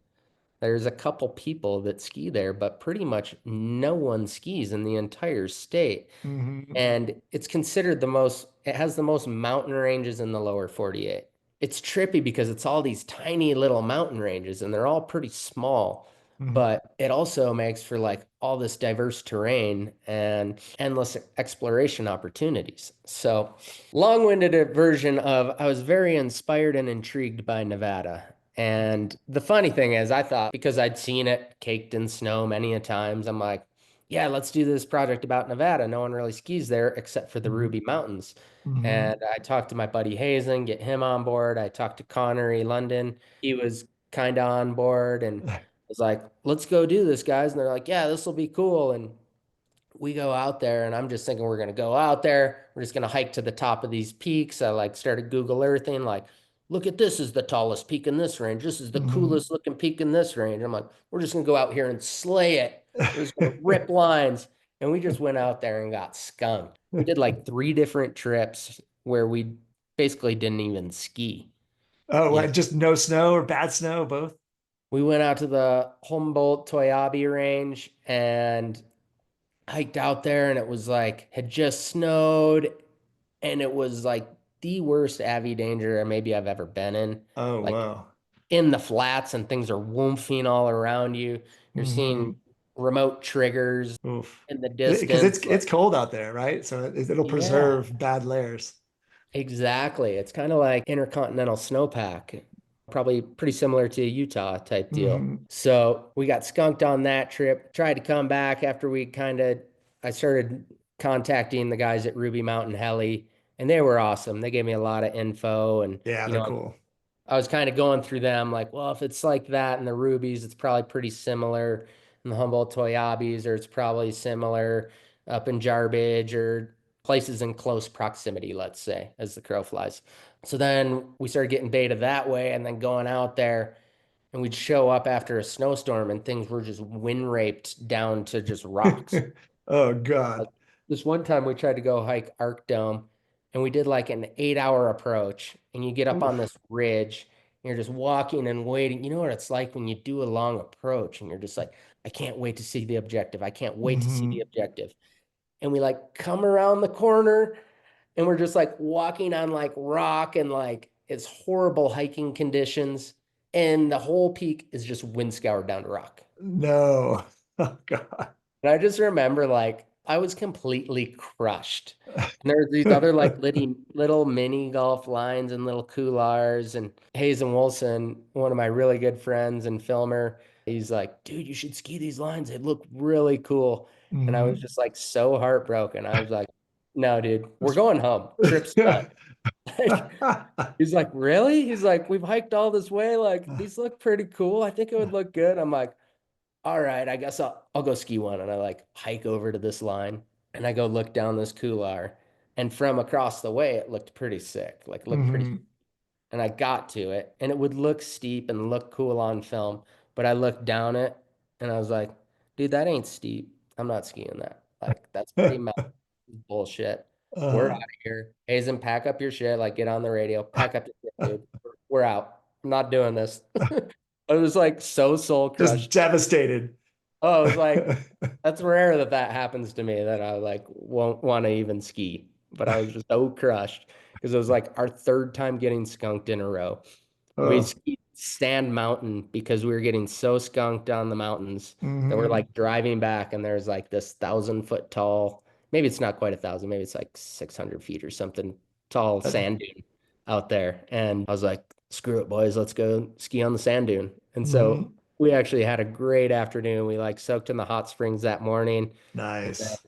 There's a couple people that ski there, but pretty much no one skis in the entire state. Mhm. And it's considered it has the most mountain ranges in the lower 48. It's trippy because it's all these tiny little mountain ranges and they're all pretty small, Mhm. but it also makes for like all this diverse terrain and endless exploration opportunities. So, long-winded version of I was very inspired and intrigued by Nevada. And the funny thing is, I thought because I'd seen it caked in snow many a times, I'm like, yeah, let's do this project about Nevada. No one really skis there except for the Mhm. Ruby Mountains. Mhm. And I talked to my buddy Hazen, get him on board. I talked to Connery London. He was kind of on board and was like, let's go do this, guys. And they're like, yeah, this will be cool. And we go out there and I'm just thinking we're gonna go out there. We're just gonna hike to the top of these peaks. I like started Google Earthing, like, look at this is the tallest peak in this range. This is the Mhm. coolest looking peak in this range. I'm like, we're just gonna go out here and slay it. We're just gonna rip lines. And we just went out there and got skunked. We did like three different trips where we basically didn't even ski. Oh, You know, what? Just no snow or bad snow, both? we went out to the Humboldt Toyabe range and hiked out there and it was like had just snowed and it was like the worst Avi danger maybe I've ever been in. Oh, Like wow. in the flats and things are woofing all around you. You're seeing Mhm. remote triggers Oof. in the Because distance. it's cold out there, right? So it'll Yeah, preserve bad layers. exactly. It's kind of like intercontinental snowpack, probably pretty similar to a Utah type deal. Mhm. So we got skunked on that trip, tried to come back after I started contacting the guys at Ruby Mountain Heli, and they were awesome. They gave me a lot of info, and, Yeah, you they're know, cool. I was kind of going through them like, well, if it's like that in the Rubies, it's probably pretty similar in the Humboldt Toyabes, or it's probably similar up in Jarbidge or places in close proximity, let's say, as the crow flies. So then we started getting beta that way and then going out there and we'd show up after a snowstorm and things were just wind raped down to just rocks. Oh Like God. this one time we tried to go hike Arc Dome and we did like an 8 hour approach and you get up on Oof. this ridge and you're just walking and waiting. You know what it's like when you do a long approach and you're just like, I can't wait to see the objective. I can't wait to see the Mhm. objective. And we like come around the corner and we're just like walking on like rock and like it's horrible hiking conditions. And the whole peak is just wind scoured down to rock. No. Oh God. And I just remember like I was completely crushed. And there's these other like little mini golf lines and little coolars and Hazen Wilson, one of my really good friends and filmer, he's like, dude, you should ski these lines. They look really cool. And I was Mhm. just like so heartbroken. I was like, no, dude, we're going home. Trip's done. Like, he's like, really? He's like, we've hiked all this way. Like, these look pretty cool. I think it would look good. I'm like, all right, I guess I'll go ski one. And I like hike over to this line and I go look down this couloir. And from across the way, it looked pretty sick. Like looked pretty. Mhm. and I got to it, and it would look steep and look cool on film, but I looked down it and I was like, dude, that ain't steep. I'm not skiing that. Like, that's pretty bullshit. We're out Uh, of here. Hazen, pack up your shit. Like, get on the radio. Pack up your shit, dude. We're out. I'm not doing this. I was like so soul just crushed. devastated. Oh, it was like that's rare that that happens to me that I like won't want to even ski. But I was just so crushed because it was like our third time getting skunked in a row. We Oh, skied Sand Mountain because we were getting so skunked on the mountains that we're hmm. like driving back and there's like this 1,000 foot tall, maybe it's not quite 1,000, maybe it's like 600 feet or something tall sand dune out there. And I was like, screw it, boys, let's go ski on the sand dune. And so Hmm. we actually had a great afternoon. We like soaked in the hot springs that morning and then Nice.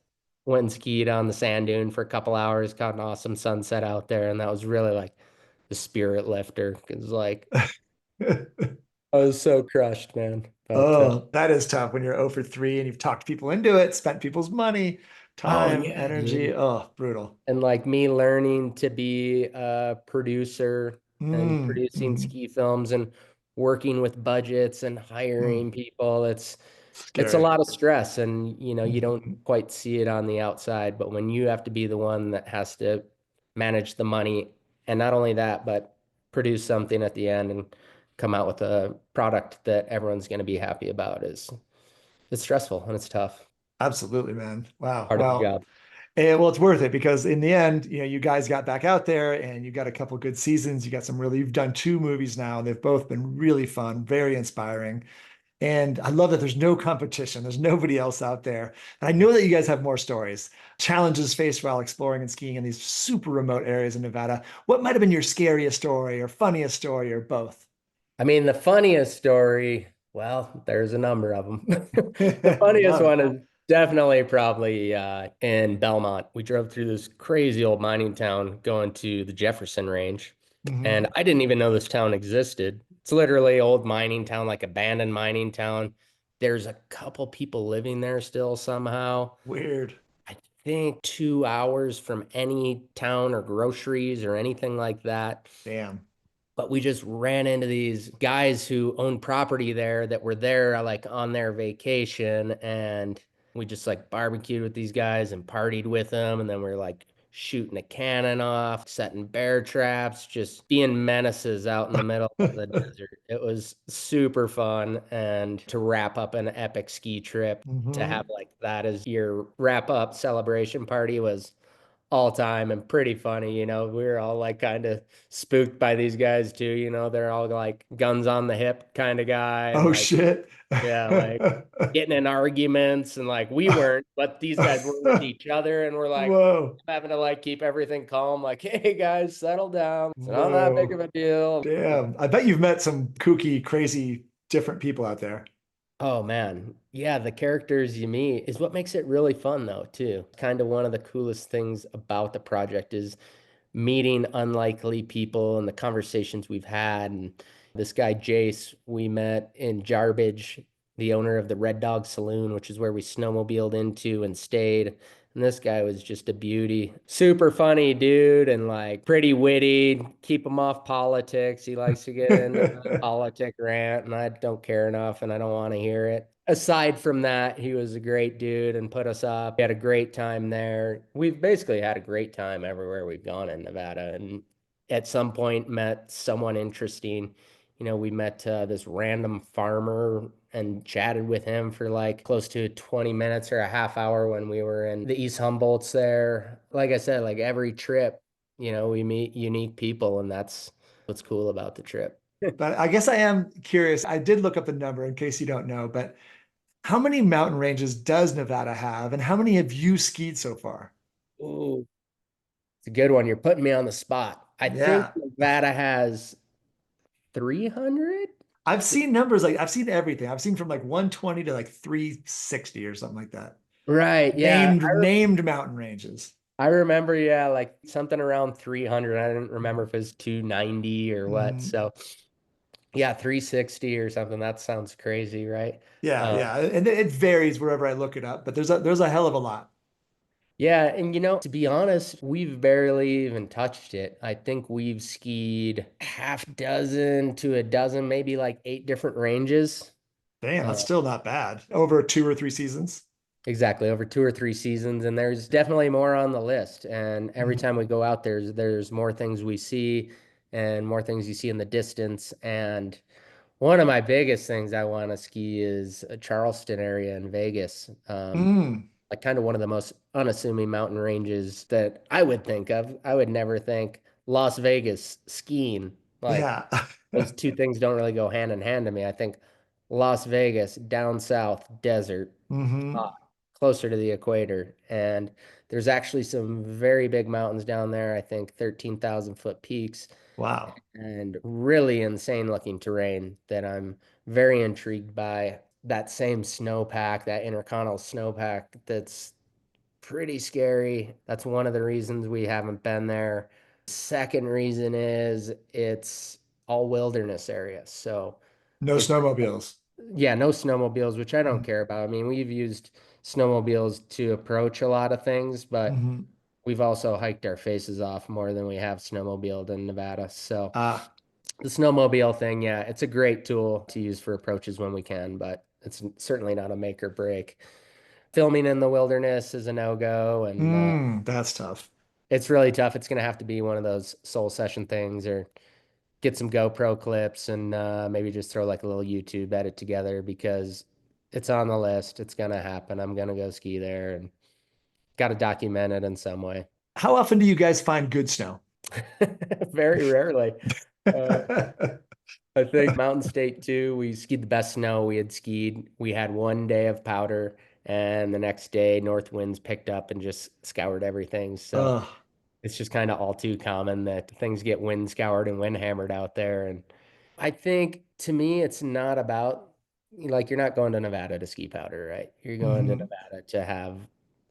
went and skied on the sand dune for a couple hours, caught an awesome sunset out there. And that was really like the spirit lifter. Cause like I was so crushed, man. But Oh, that is tough when you're 0 for 3 and you've talked people into it, spent people's money, oh time, yeah, energy. dude. Oh, brutal. And like me learning to be a producer and Mm, producing mm, ski films and working with budgets and mm. hiring people, it's a Scary. lot of stress and you don't Mhm. quite see it on the outside, but when you have to be the one that has to manage the money and not only that, but produce something at the end and come out with a product that everyone's going to be happy about is it's stressful and it's tough. Absolutely, man. Wow. Part of the Well, job. well, it's worth it because in the end, you guys got back out there and you got a couple good seasons. You got some really, you've done two movies now, and they've both been really fun, very inspiring. And I love that there's no competition. There's nobody else out there. And I know that you guys have more stories, challenges faced while exploring and skiing in these super remote areas in Nevada. What might have been your scariest story or funniest story or both? I mean, the funniest story, well, there's a number of them. The funniest Love one is definitely probably in Belmont. We drove through this crazy old mining town going to the Jefferson Range, it. Hmm. and I didn't even know this town existed. It's literally old mining town, like abandoned mining town. There's a couple people living there still somehow. Weird. I think 2 hours from any town or groceries or anything like that. Damn. But we just ran into these guys who own property there that were there like on their vacation, and we just like barbecued with these guys and partied with them, and then we are like shooting a cannon off, setting bear traps, just being menaces out in the middle of the desert. It was super fun, and to wrap up an epic ski trip, to have Hmm. like that as your wrap up celebration party was all time and pretty funny. We were all like kind of spooked by these guys too. They're all like guns on the hip kind of guy and Oh, like, shit. yeah, like getting in arguments and like we weren't, but these guys were with each other and we're like Whoa. having to like keep everything calm, like, hey guys, settle down. It's not that big of Whoa. a deal. Damn. I bet you've met some kooky, crazy, different people out there. Oh man. Yeah, the characters you meet is what makes it really fun though, too. Kind of one of the coolest things about the project is meeting unlikely people and the conversations we've had. And this guy, Jace, we met in Jarbidge, the owner of the Red Dog Saloon, which is where we snowmobiled into and stayed. And this guy was just a beauty. Super funny dude and like pretty witty. Keep him off politics. He likes to get into the politic rant, and I don't care enough and I don't want to hear it. Aside from that, he was a great dude and put us up. We had a great time there. We've basically had a great time everywhere we've gone in Nevada. And at some point met someone interesting. We met this random farmer and chatted with him for like close to 20 minutes or a half hour when we were in the East Humboldts there. Like I said, like every trip, we meet unique people, and that's what's cool about the trip. But I guess I am curious. I did look up the number in case you don't know, but how many mountain ranges does Nevada have, and how many have you skied so far? Ooh, it's a good one. You're putting me on the spot. I think Yeah. Nevada has 300. I've seen numbers like I've seen everything. I've seen from like 120 to like 360 or something like that. Right. Yeah. Named mountain ranges. I remember, yeah, like something around 300. I didn't remember if it was 290 or what. Mhm. So, yeah, 360 or something. That sounds crazy, right? Yeah, Uh, yeah. And it varies wherever I look it up, but there's a hell of a lot. Yeah, and to be honest, we've barely even touched it. I think we've skied half dozen to a dozen, maybe like 8 different ranges. Damn, Uh, that's still not bad. Over 2 or 3 seasons. exactly, over 2 or 3 seasons, and there's definitely more on the list. And every Mhm. time we go out, there's more things we see and more things you see in the distance. And one of my biggest things I want to ski is a Charleston area in Vegas. Mm, Like kind of one of the most unassuming mountain ranges that I would think of. I would never think Las Vegas skiing. Like yeah. those two things don't really go hand in hand to me. I think Las Vegas, down south, desert, hmm hot, closer to the equator. And there's actually some very big mountains down there. I think 13,000-foot peaks Wow. and really insane looking terrain that I'm very intrigued by. That same snowpack, that intercontinental snowpack, that's pretty scary. That's one of the reasons we haven't been there. Second reason is it's all wilderness area. So No it's, snowmobiles. yeah, no snowmobiles, which I don't care about. I mean, we've used snowmobiles to approach a lot of things, but Mm-hmm. we've also hiked our faces off more than we have snowmobiled in Nevada. So Ah, the snowmobile thing, yeah, it's a great tool to use for approaches when we can, but it's certainly not a make or break. Filming in the wilderness is a no-go, and that's tough. it's really tough. It's going to have to be one of those soul session things or get some GoPro clips and maybe just throw like a little YouTube edit together because it's on the list. It's going to happen. I'm going to go ski there and got to document it in some way. How often do you guys find good snow? Very rarely. Uh, I think Mountain State too, we skied the best snow we had skied. We had one day of powder, and the next day, north winds picked up and just scoured everything. So Ugh. it's just kind of all too common that things get wind scoured and wind hammered out there. And I think to me, it's not about like you're not going to Nevada to ski powder, right? You're going to hmm Nevada to have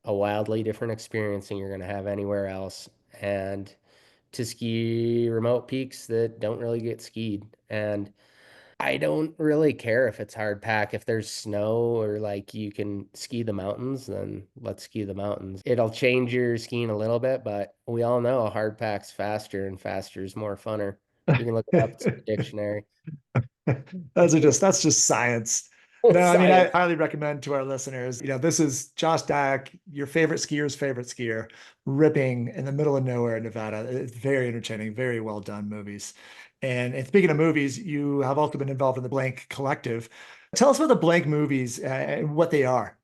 a wildly different experience than you're going to have anywhere else. And to ski remote peaks that don't really get skied. And I don't really care if it's hard pack. If there's snow or like you can ski the mountains, then let's ski the mountains. It'll change your skiing a little bit, but we all know hard pack's faster and faster is more funner. You can look it up, it's in the dictionary. That's just science. No, I mean, I Science. highly recommend to our listeners, this is Josh Dyack, your favorite skier's favorite skier, ripping in the middle of nowhere in Nevada. It's very entertaining, very well done movies. And speaking of movies, you have also been involved in the Blank Collective. Tell us about the Blank movies and what they are.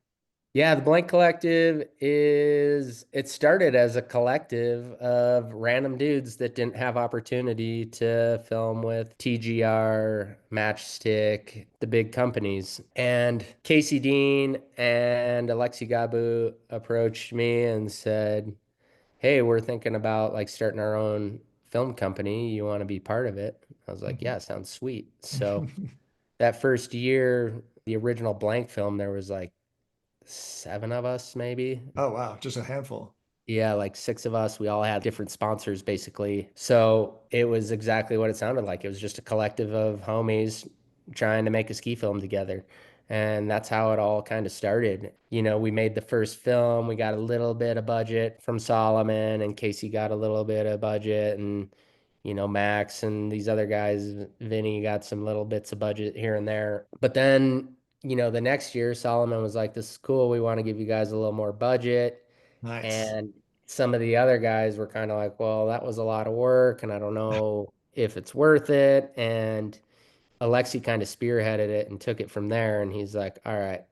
Yeah, the Blank Collective it started as a collective of random dudes that didn't have opportunity to film with TGR, Matchstick, the big companies. And Casey Dean and Alexi Gabu approached me and said, "Hey, we're thinking about like starting our own film company. You want to be part of it?" I was like, Mhm. "Yeah, sounds sweet." So that first year, the original Blank film, there was like 7 of us, maybe. Oh, wow. Just a handful. Yeah, like 6 of us. We all had different sponsors, basically. So it was exactly what it sounded like. It was just a collective of homies trying to make a ski film together. And that's how it all kind of started. We made the first film. We got a little bit of budget from Solomon, and Casey got a little bit of budget, and Max and these other guys, Vinny got some little bits of budget here and there. But then, the next year, Solomon was like, "This is cool. We want to give you guys a little more budget." Nice. And some of the other guys were kind of like, "Well, that was a lot of work, and I don't know if it's worth it." And Alexi kind of spearheaded it and took it from there. And he's like, "All right."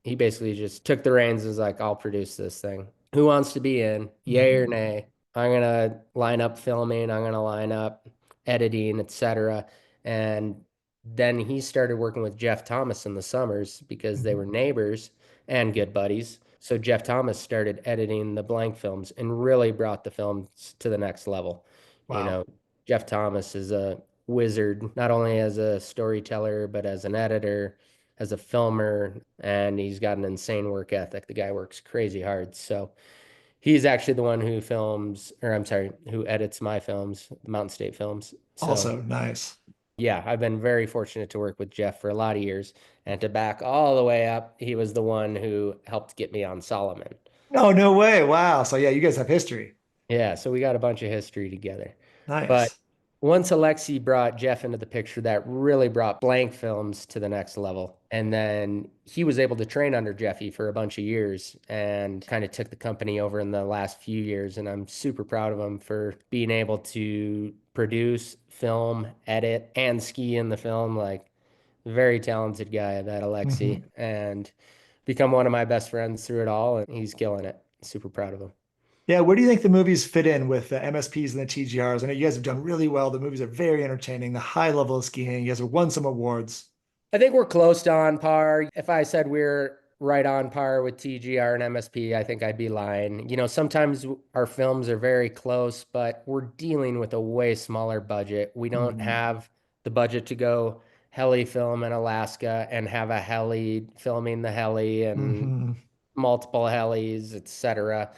He basically just took the reins and was like, "I'll produce this thing. Who wants to be in? Yay or Mhm. nay? I'm gonna line up filming, I'm gonna line up editing, etc." And then he started working with Jeff Thomas in the summers because they Mhm. were neighbors and good buddies. So Jeff Thomas started editing the blank films and really brought the films to the next level. You Wow. know, Jeff Thomas is a wizard, not only as a storyteller, but as an editor, as a filmer, and he's got an insane work ethic. The guy works crazy hard. So he's actually the one who films, or I'm sorry, who edits my films, the Mountain State films. So Also, nice. yeah, I've been very fortunate to work with Jeff for a lot of years. And to back all the way up, he was the one who helped get me on Solomon. Oh, no way. Wow. So yeah, you guys have history. Yeah, so we got a bunch of history together. But Nice. once Alexi brought Jeff into the picture, that really brought blank films to the next level. And then he was able to train under Jeffy for a bunch of years and kind of took the company over in the last few years. And I'm super proud of him for being able to produce, film, edit, and ski in the film. Like, very talented guy, that Alexi, Mhm. and become one of my best friends through it all. And he's killing it. Super proud of him. Yeah, where do you think the movies fit in with the MSPs and the TGRs? I know you guys have done really well. The movies are very entertaining. The high level of skiing. You guys have won some awards. I think we're close to on par. If I said we're right on par with TGR and MSP, I think I'd be lying. Sometimes our films are very close, but we're dealing with a way smaller budget. We don't Mhm. have the budget to go heli film in Alaska and have a heli filming the heli and Mhm. multiple helis, etc.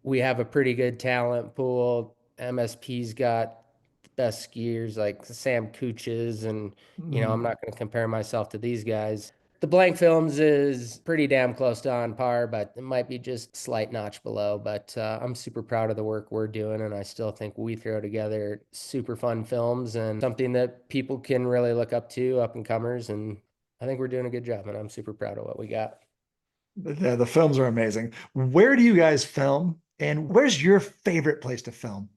We have a pretty good talent pool. MSP's got the best skiers like Sam Cooches, and I'm Mhm. not going to compare myself to these guys. The blank films is pretty damn close to on par, but it might be just slight notch below. But I'm super proud of the work we're doing, and I still think we throw together super fun films and something that people can really look up to, up and comers. And I think we're doing a good job, and I'm super proud of what we got. The films are amazing. Where do you guys film? And where's your favorite place to film?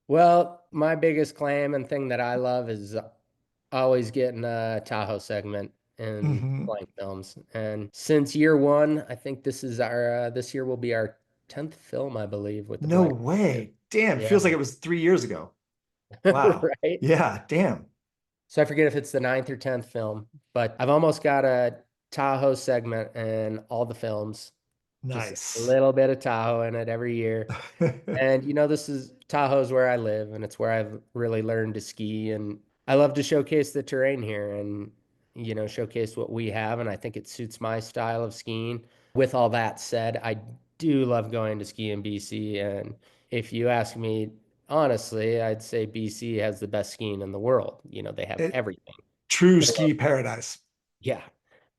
Well, my biggest claim and thing that I love is always getting a Tahoe segment in Mhm. blank films. And since year one, I think this year will be our 10th film, I believe, with the No blank. way. Damn, Yeah, feels like it was 3 years ago. Wow. right. Yeah, damn. So I forget if it's the ninth or 10th film, but I've almost got a Tahoe segment in all the films, just a Nice. little bit of Tahoe in it every year. And this is Tahoe's where I live, and it's where I've really learned to ski. And I love to showcase the terrain here and, showcase what we have. And I think it suits my style of skiing. With all that said, I do love going to ski in BC. And if you ask me honestly, I'd say BC has the best skiing in the world. They have It everything. true Pillow, ski paradise. yeah,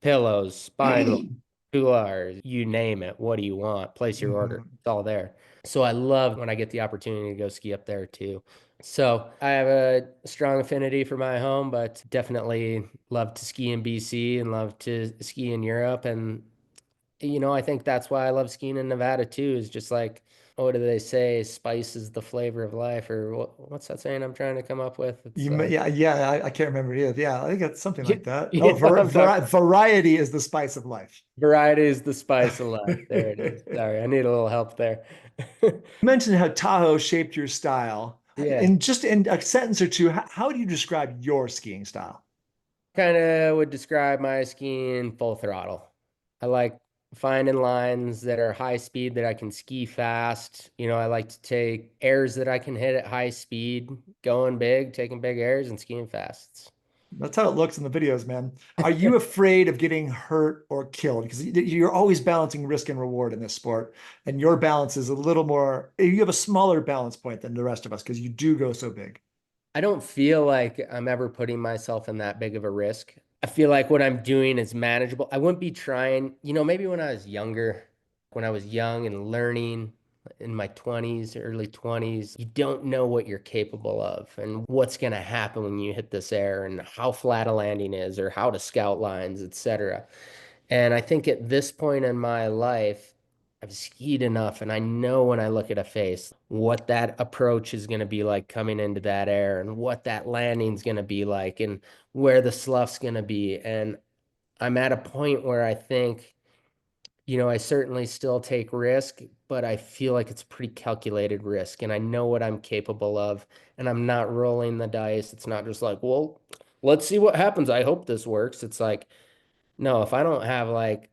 pillows, spine couloirs, you name it. What do you want? Place your order. Mhm. It's all there. So I love when I get the opportunity to go ski up there too. So I have a strong affinity for my home, but definitely love to ski in BC and love to ski in Europe. And, I think that's why I love skiing in Nevada too, is just like, what do they say? Spice is the flavor of life, or what's that saying I'm trying to come up with? It's Yeah, yeah, I can't remember it either. Yeah, I think it's something yeah, like that. you Oh, know what I'm talking. variety is the spice of life. Variety is the spice of life. There it is. Sorry, I need a little help there. You mentioned how Tahoe shaped your style. Yeah, And just in a sentence or two, how do you describe your skiing style? kind of would describe my skiing full throttle. I like finding lines that are high speed that I can ski fast. I like to take airs that I can hit at high speed, going big, taking big airs and skiing fast. That's how it looks in the videos, man. Are you afraid of getting hurt or killed? Because you're always balancing risk and reward in this sport, and your balance is a little more, you have a smaller balance point than the rest of us because you do go so big. I don't feel like I'm ever putting myself in that big of a risk. I feel like what I'm doing is manageable. I wouldn't be trying, maybe when I was younger, when I was young and learning in my 20s, early 20s, you don't know what you're capable of and what's going to happen when you hit this air and how flat a landing is or how to scout lines, etc. And I think at this point in my life, I've skied enough and I know when I look at a face what that approach is going to be like coming into that air and what that landing's going to be like and where the slough's going to be. And I'm at a point where I think, I certainly still take risk, but I feel like it's pretty calculated risk and I know what I'm capable of and I'm not rolling the dice. It's not just like, well, let's see what happens. I hope this works. It's like, no, if I don't have like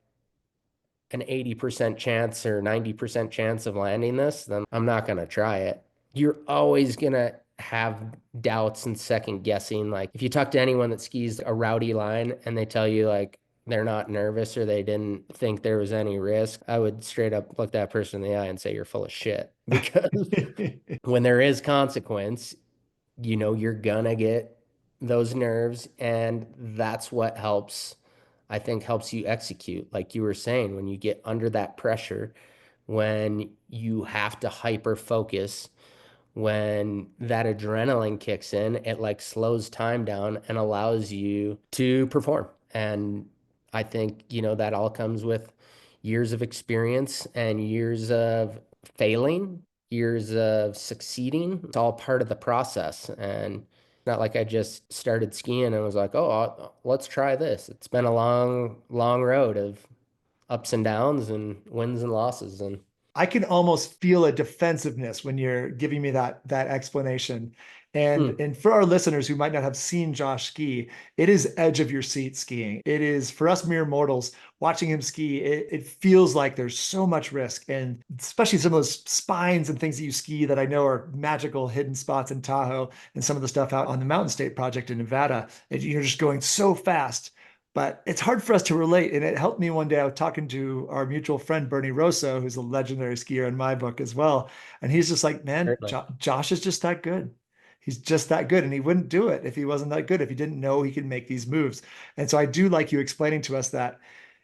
an 80% chance or 90% chance of landing this, then I'm not going to try it. You're always going to have doubts and second guessing. Like if you talk to anyone that skis a rowdy line and they tell you like they're not nervous or they didn't think there was any risk, I would straight up look that person in the eye and say you're full of shit. Because when there is consequence, you're gonna get those nerves, and that's what helps, I think, helps you execute. Like you were saying, when you get under that pressure, when you have to hyper focus, when that adrenaline kicks in, it like slows time down and allows you to perform. And I think, that all comes with years of experience and years of failing, years of succeeding. It's all part of the process. And it's not like I just started skiing and was like, oh, let's try this. It's been a long, long road of ups and downs and wins and losses. And I can almost feel a defensiveness when you're giving me that explanation. And for our listeners who might not have seen Josh ski, it is edge of your seat skiing. It is for us mere mortals watching him ski. It feels like there's so much risk, and especially some of those spines and things that you ski that I know are magical hidden spots in Tahoe, and some of the stuff out on the Mountain State Project in Nevada. And you're just going so fast. But it's hard for us to relate. And it helped me one day. I was talking to our mutual friend, Bernie Rosso, who's a legendary skier in my book as well. And he's just like, man, certainly. Josh is just that good. He's just that good. And he wouldn't do it if he wasn't that good, if he didn't know he could make these moves. And so I do like you explaining to us that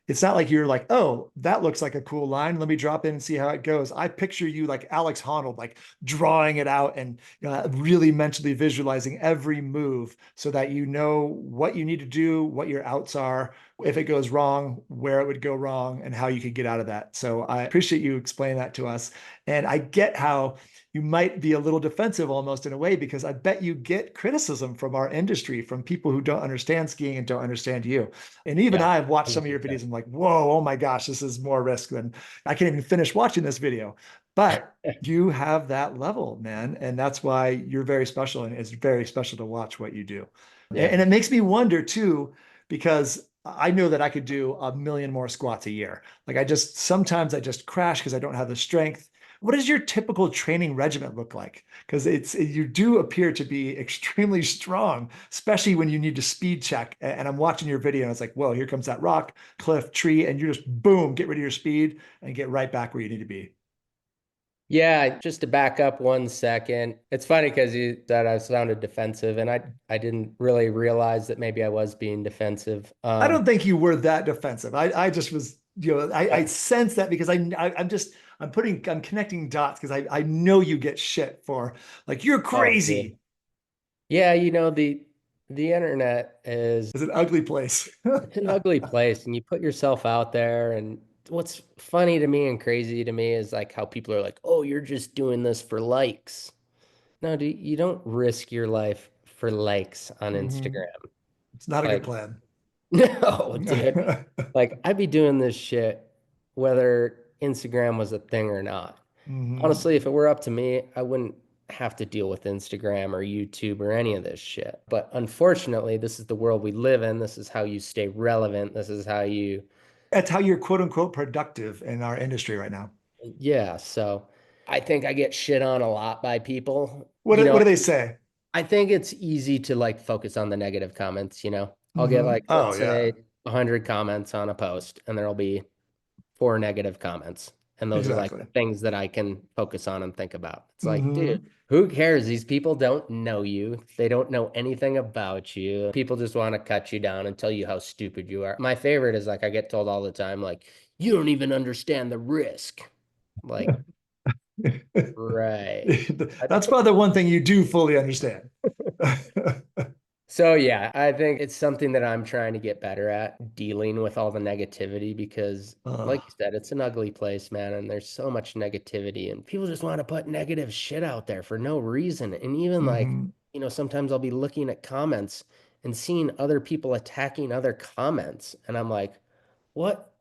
it's not like you're like, oh, that looks like a cool line. Let me drop in and see how it goes. I picture you like Alex Honnold, like drawing it out and really mentally visualizing every move so that you know what you need to do, what your outs are, if it goes wrong, where it would go wrong, and how you could get out of that. So I appreciate you explaining that to us. And I get how you might be a little defensive almost in a way, because I bet you get criticism from our industry, from people who don't understand skiing and don't understand you. And even Yeah, I've watched some of your 100%. videos and I'm like, whoa, oh my gosh, this is more risk than I can't even finish watching this video. But you have that level, man. And that's why you're very special. And it's very special to watch what you do. Yeah. And it makes me wonder too, because I know that I could do a million more squats a year. Like sometimes I just crash because I don't have the strength. What does your typical training regimen look like? Because you do appear to be extremely strong, especially when you need to speed check. And I'm watching your video and it's like, whoa, here comes that rock, cliff, tree, and you just boom, get rid of your speed and get right back where you need to be. Yeah, just to back up 1 second. It's funny because you said I sounded defensive, and I didn't really realize that maybe I was being defensive. I don't think you were that defensive. I just was, I Yeah. sense that because I'm connecting dots because I know you get shit for like, you're Oh, dude. crazy. Yeah, the internet is It's an ugly place. it's an ugly place, and you put yourself out there. And what's funny to me and crazy to me is like how people are like, "Oh, you're just doing this for likes." No, dude, you don't risk your life for likes on Mhm. Instagram. It's not a good Like, plan. no, dude. Like, I'd be doing this shit whether Instagram was a thing or not. Mhm. Honestly, if it were up to me, I wouldn't have to deal with Instagram or YouTube or any of this shit. But unfortunately, this is the world we live in. This is how you stay relevant. This is how you, That's how you're quote unquote productive in our industry right now. yeah. So I think I get shit on a lot by people. What do they say? I think it's easy to like focus on the negative comments. I'll get like, Oh let's yeah, say 100 comments on a post, and there'll be 4 negative comments. And those are like exactly. the things that I can focus on and think about. It's like, dude, Hmm. who cares? These people don't know you. They don't know anything about you. People just want to cut you down and tell you how stupid you are. My favorite is like, I get told all the time, like, you don't even understand the risk. Like, right. That's probably the one thing you do fully understand. So yeah, I think it's something that I'm trying to get better at, dealing with all the negativity, because like you said, it's an ugly place, man, and there's so much negativity, and people just want to put negative shit out there for no reason. And even like, Mhm. sometimes I'll be looking at comments and seeing other people attacking other comments, and I'm like, what?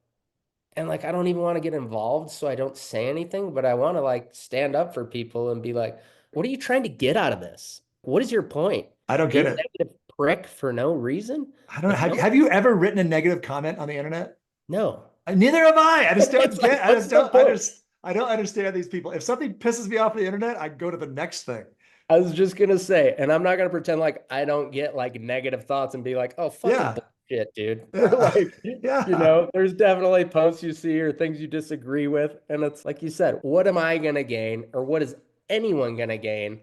And like, I don't even want to get involved, so I don't say anything, but I want to like stand up for people and be like, what are you trying to get out of this? What is your point? I don't Be get a it. negative prick for no reason? I don't know. Like, Have no, you ever written a negative comment on the internet? no. Neither have I. I just It's don't like, get. what's the point? I don't understand these people. If something pisses me off on the internet, I go to the next thing. I was just gonna say, and I'm not gonna pretend like I don't get like negative thoughts and be like, oh, fucking Yeah, bullshit, dude. Or yeah, like, yeah. there's definitely posts you see or things you disagree with. And it's like you said, what am I gonna gain, or what is anyone gonna gain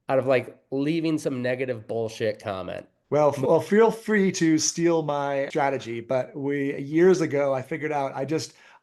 out of like leaving some negative bullshit comment? Feel free to steal my strategy. But years ago, I figured out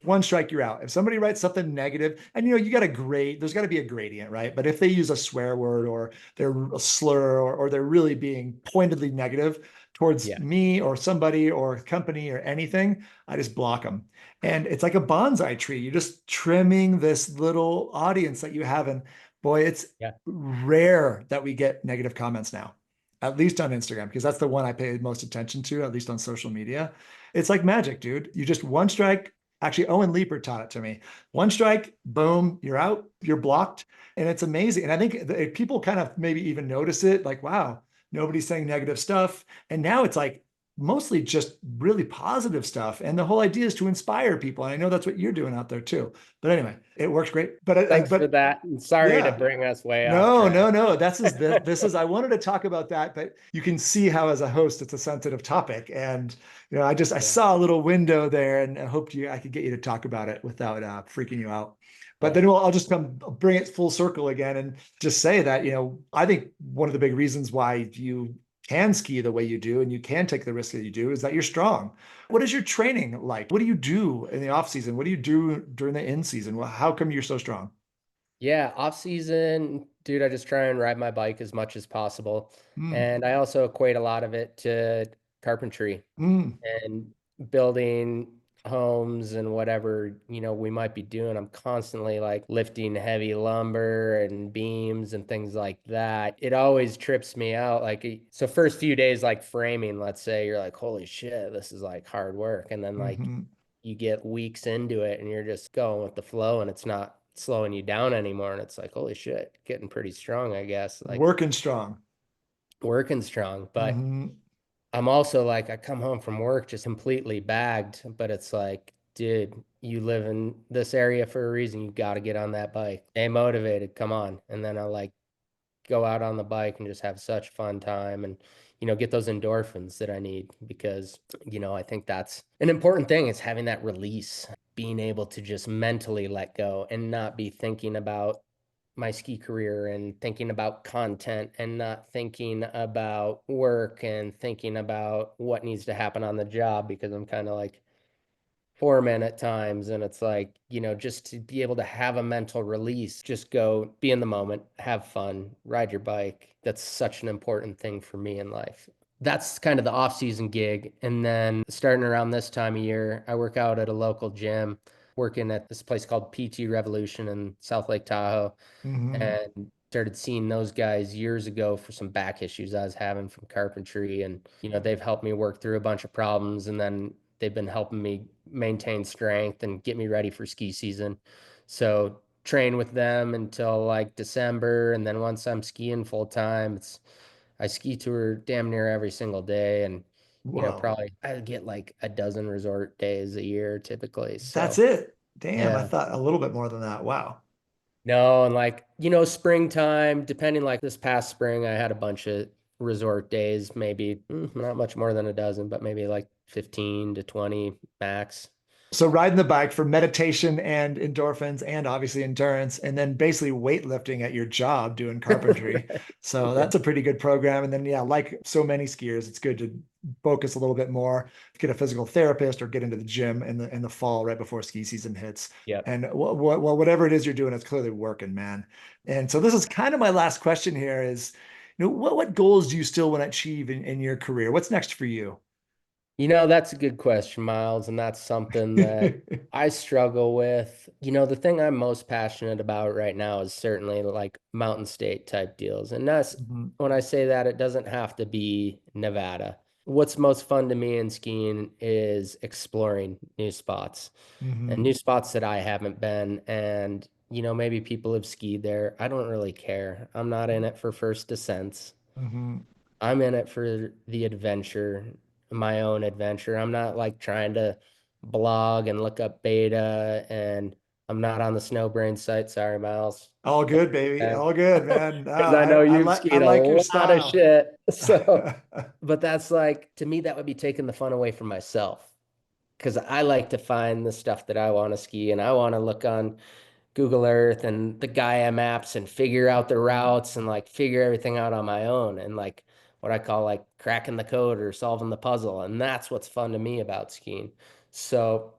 One strike, you're out. If somebody writes something negative, and you got to grade, there's got to be a gradient, right? But if they use a swear word or they're a slur or they're really being pointedly negative towards Yeah. me or somebody or company or anything, I just block them. And it's like a bonsai tree. You're just trimming this little audience that you have. And boy, it's Yeah. rare that we get negative comments now, at least on Instagram, because that's the one I pay most attention to, at least on social media. It's like magic, dude. You just one strike. Actually, Owen Leeper taught it to me. One strike, boom, you're out, you're blocked. And it's amazing. And I think people kind of maybe even notice it like, wow, nobody's saying negative stuff. And now it's like mostly just really positive stuff. And the whole idea is to inspire people. And I know that's what you're doing out there too. But anyway, it works great. Thanks for But that. And sorry to yeah. bring us way off No, track. no, no. This is I wanted to talk about that, but you can see how as a host it's a sensitive topic. And I Yeah. saw a little window there and I hoped I could get you to talk about it without freaking you out. But Yeah. then I'll just bring it full circle again and just say that, I think one of the big reasons why you can ski the way you do and you can take the risk that you do is that you're strong. What is your training like? What do you do in the off season? What do you do during the in season? Well, how come you're so strong? Yeah, off season, dude, I just try and ride my bike as much as possible. Mm, And I also equate a lot of it to carpentry mm, and building homes and whatever, we might be doing. I'm constantly like lifting heavy lumber and beams and things like that. It always trips me out. So first few days, like framing, let's say, you're like, holy shit, this is like hard work. And then like mhm. you get weeks into it and you're just going with the flow and it's not slowing you down anymore. And it's like, holy shit, getting pretty strong, I guess, like Working strong. working strong. But Hmm. I'm also like, I come home from work just completely bagged, but it's like, dude, you live in this area for a reason. You got to get on that bike. Stay motivated. Come on. And then I like go out on the bike and just have such fun time and get those endorphins that I need because I think that's an important thing is having that release, being able to just mentally let go and not be thinking about my ski career and thinking about content and not thinking about work and thinking about what needs to happen on the job because I'm kind of like foreman at times. And it's like, just to be able to have a mental release, just go be in the moment, have fun, ride your bike. That's such an important thing for me in life. That's kind of the off-season gig. And then starting around this time of year, I work out at a local gym, working at this place called PT Revolution in South Lake Tahoe, Hmm. and started seeing those guys years ago for some back issues I was having from carpentry. And, they've helped me work through a bunch of problems. And then they've been helping me maintain strength and get me ready for ski season. So train with them until like December. And then once I'm skiing full time, I ski tour damn near every single day. And, Whoa. probably I get like a dozen resort days a year typically. That's So it. Damn, I yeah. thought a little bit more than that. Wow. No, and like, springtime, depending like this past spring, I had a bunch of resort days, maybe not much more than a dozen, but maybe like 15 to 20 max. So riding the bike for meditation and endorphins and obviously endurance, and then basically weightlifting at your job doing carpentry. So Yeah. that's a pretty good program. And then, yeah, like so many skiers, it's good to focus a little bit more, get a physical therapist or get into the gym in the fall right before ski season hits. Yep. And whatever it is you're doing, it's clearly working, man. And so this is kind of my last question here is, what goals do you still want to achieve in your career? What's next for you? That's a good question, Miles, and that's something that I struggle with. The thing I'm most passionate about right now is certainly like mountain state type deals. And that's Mhm, when I say that it doesn't have to be Nevada. What's most fun to me in skiing is exploring new spots and mhm, new spots that I haven't been. And, maybe people have skied there. I don't really care. I'm not in it for first descents. mhm. I'm in it for the adventure, my own adventure. I'm not like trying to blog and look up beta, and I'm not on the SnowBrains site. Sorry, Miles. All good, baby. All good, man. No, Because I know you've I skied a like your lot of style. shit. So, but that's like, to me, that would be taking the fun away from myself. Because I like to find the stuff that I want to ski and I want to look on Google Earth and the Gaia maps and figure out the routes and like figure everything out on my own and like what I call like cracking the code or solving the puzzle. And that's what's fun to me about skiing. So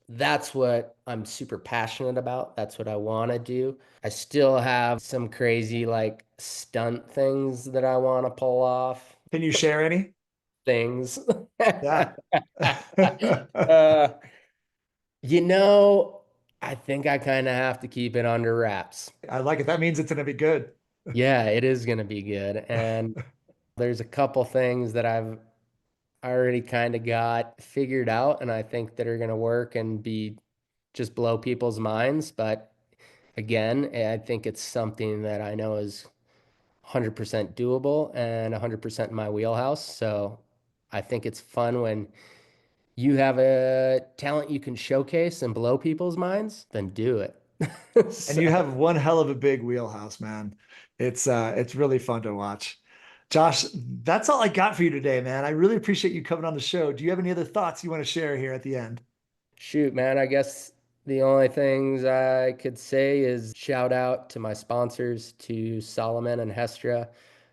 That's what I'm super passionate about. That's what I want to do. I still have some crazy like stunt things that I want to pull off. Can you share any? Things. Yeah. uh, you know, I think I kind of have to keep it under wraps. I like it. That means it's going to be good. Yeah, it is going to be good. And there's a couple things that I've already kind of got figured out and I think that are going to work and be just blow people's minds. But again, I think it's something that I know is 100% doable and 100% in my wheelhouse. So I think it's fun when you have a talent you can showcase and blow people's minds, then do it. And you have one hell of a big wheelhouse, man. It's really fun to watch. Josh, that's all I got for you today, man. I really appreciate you coming on the show. Do you have any other thoughts you want to share here at the end? Shoot, man, I guess the only things I could say is shout out to my sponsors, to Solomon and Hestra,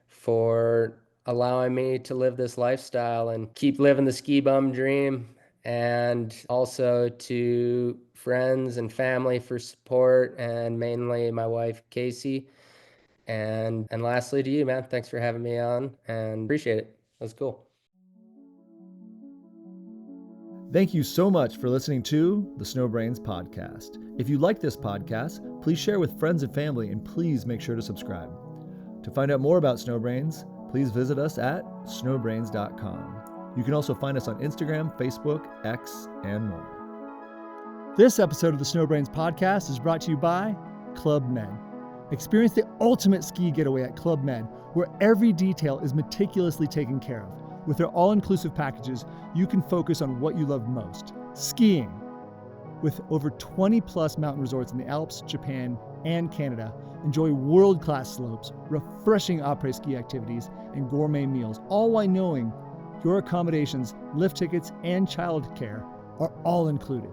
for allowing me to live this lifestyle and keep living the ski bum dream. And also to friends and family for support, and mainly my wife, Casey. And lastly to you, man, thanks for having me on and appreciate it. That was cool. Thank you so much for listening to the SnowBrains podcast. If you like this podcast, please share with friends and family, and please make sure to subscribe. To find out more about SnowBrains, please visit us at snowbrains.com. You can also find us on Instagram, Facebook, X, and more. This episode of the SnowBrains podcast is brought to you by Club Med. Experience the ultimate ski getaway at Club Med, where every detail is meticulously taken care of. With their all-inclusive packages, you can focus on what you love most, skiing. With over 20 plus mountain resorts in the Alps, Japan, and Canada, enjoy world-class slopes, refreshing après-ski activities, and gourmet meals, all while knowing your accommodations, lift tickets, and childcare are all included.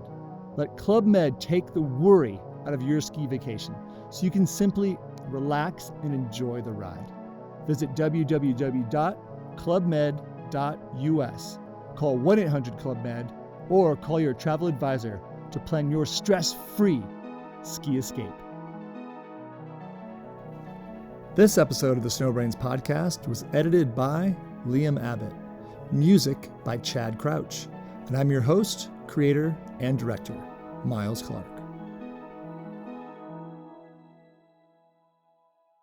Let Club Med take the worry out of your ski vacation so you can simply relax and enjoy the ride. Visit www.clubmed.us. Call 1-800-CLUB-MED or call your travel advisor to plan your stress-free ski escape. This episode of the SnowBrains podcast was edited by Liam Abbott. Music by Chad Crouch. And I'm your host, creator, and director, Miles Clark.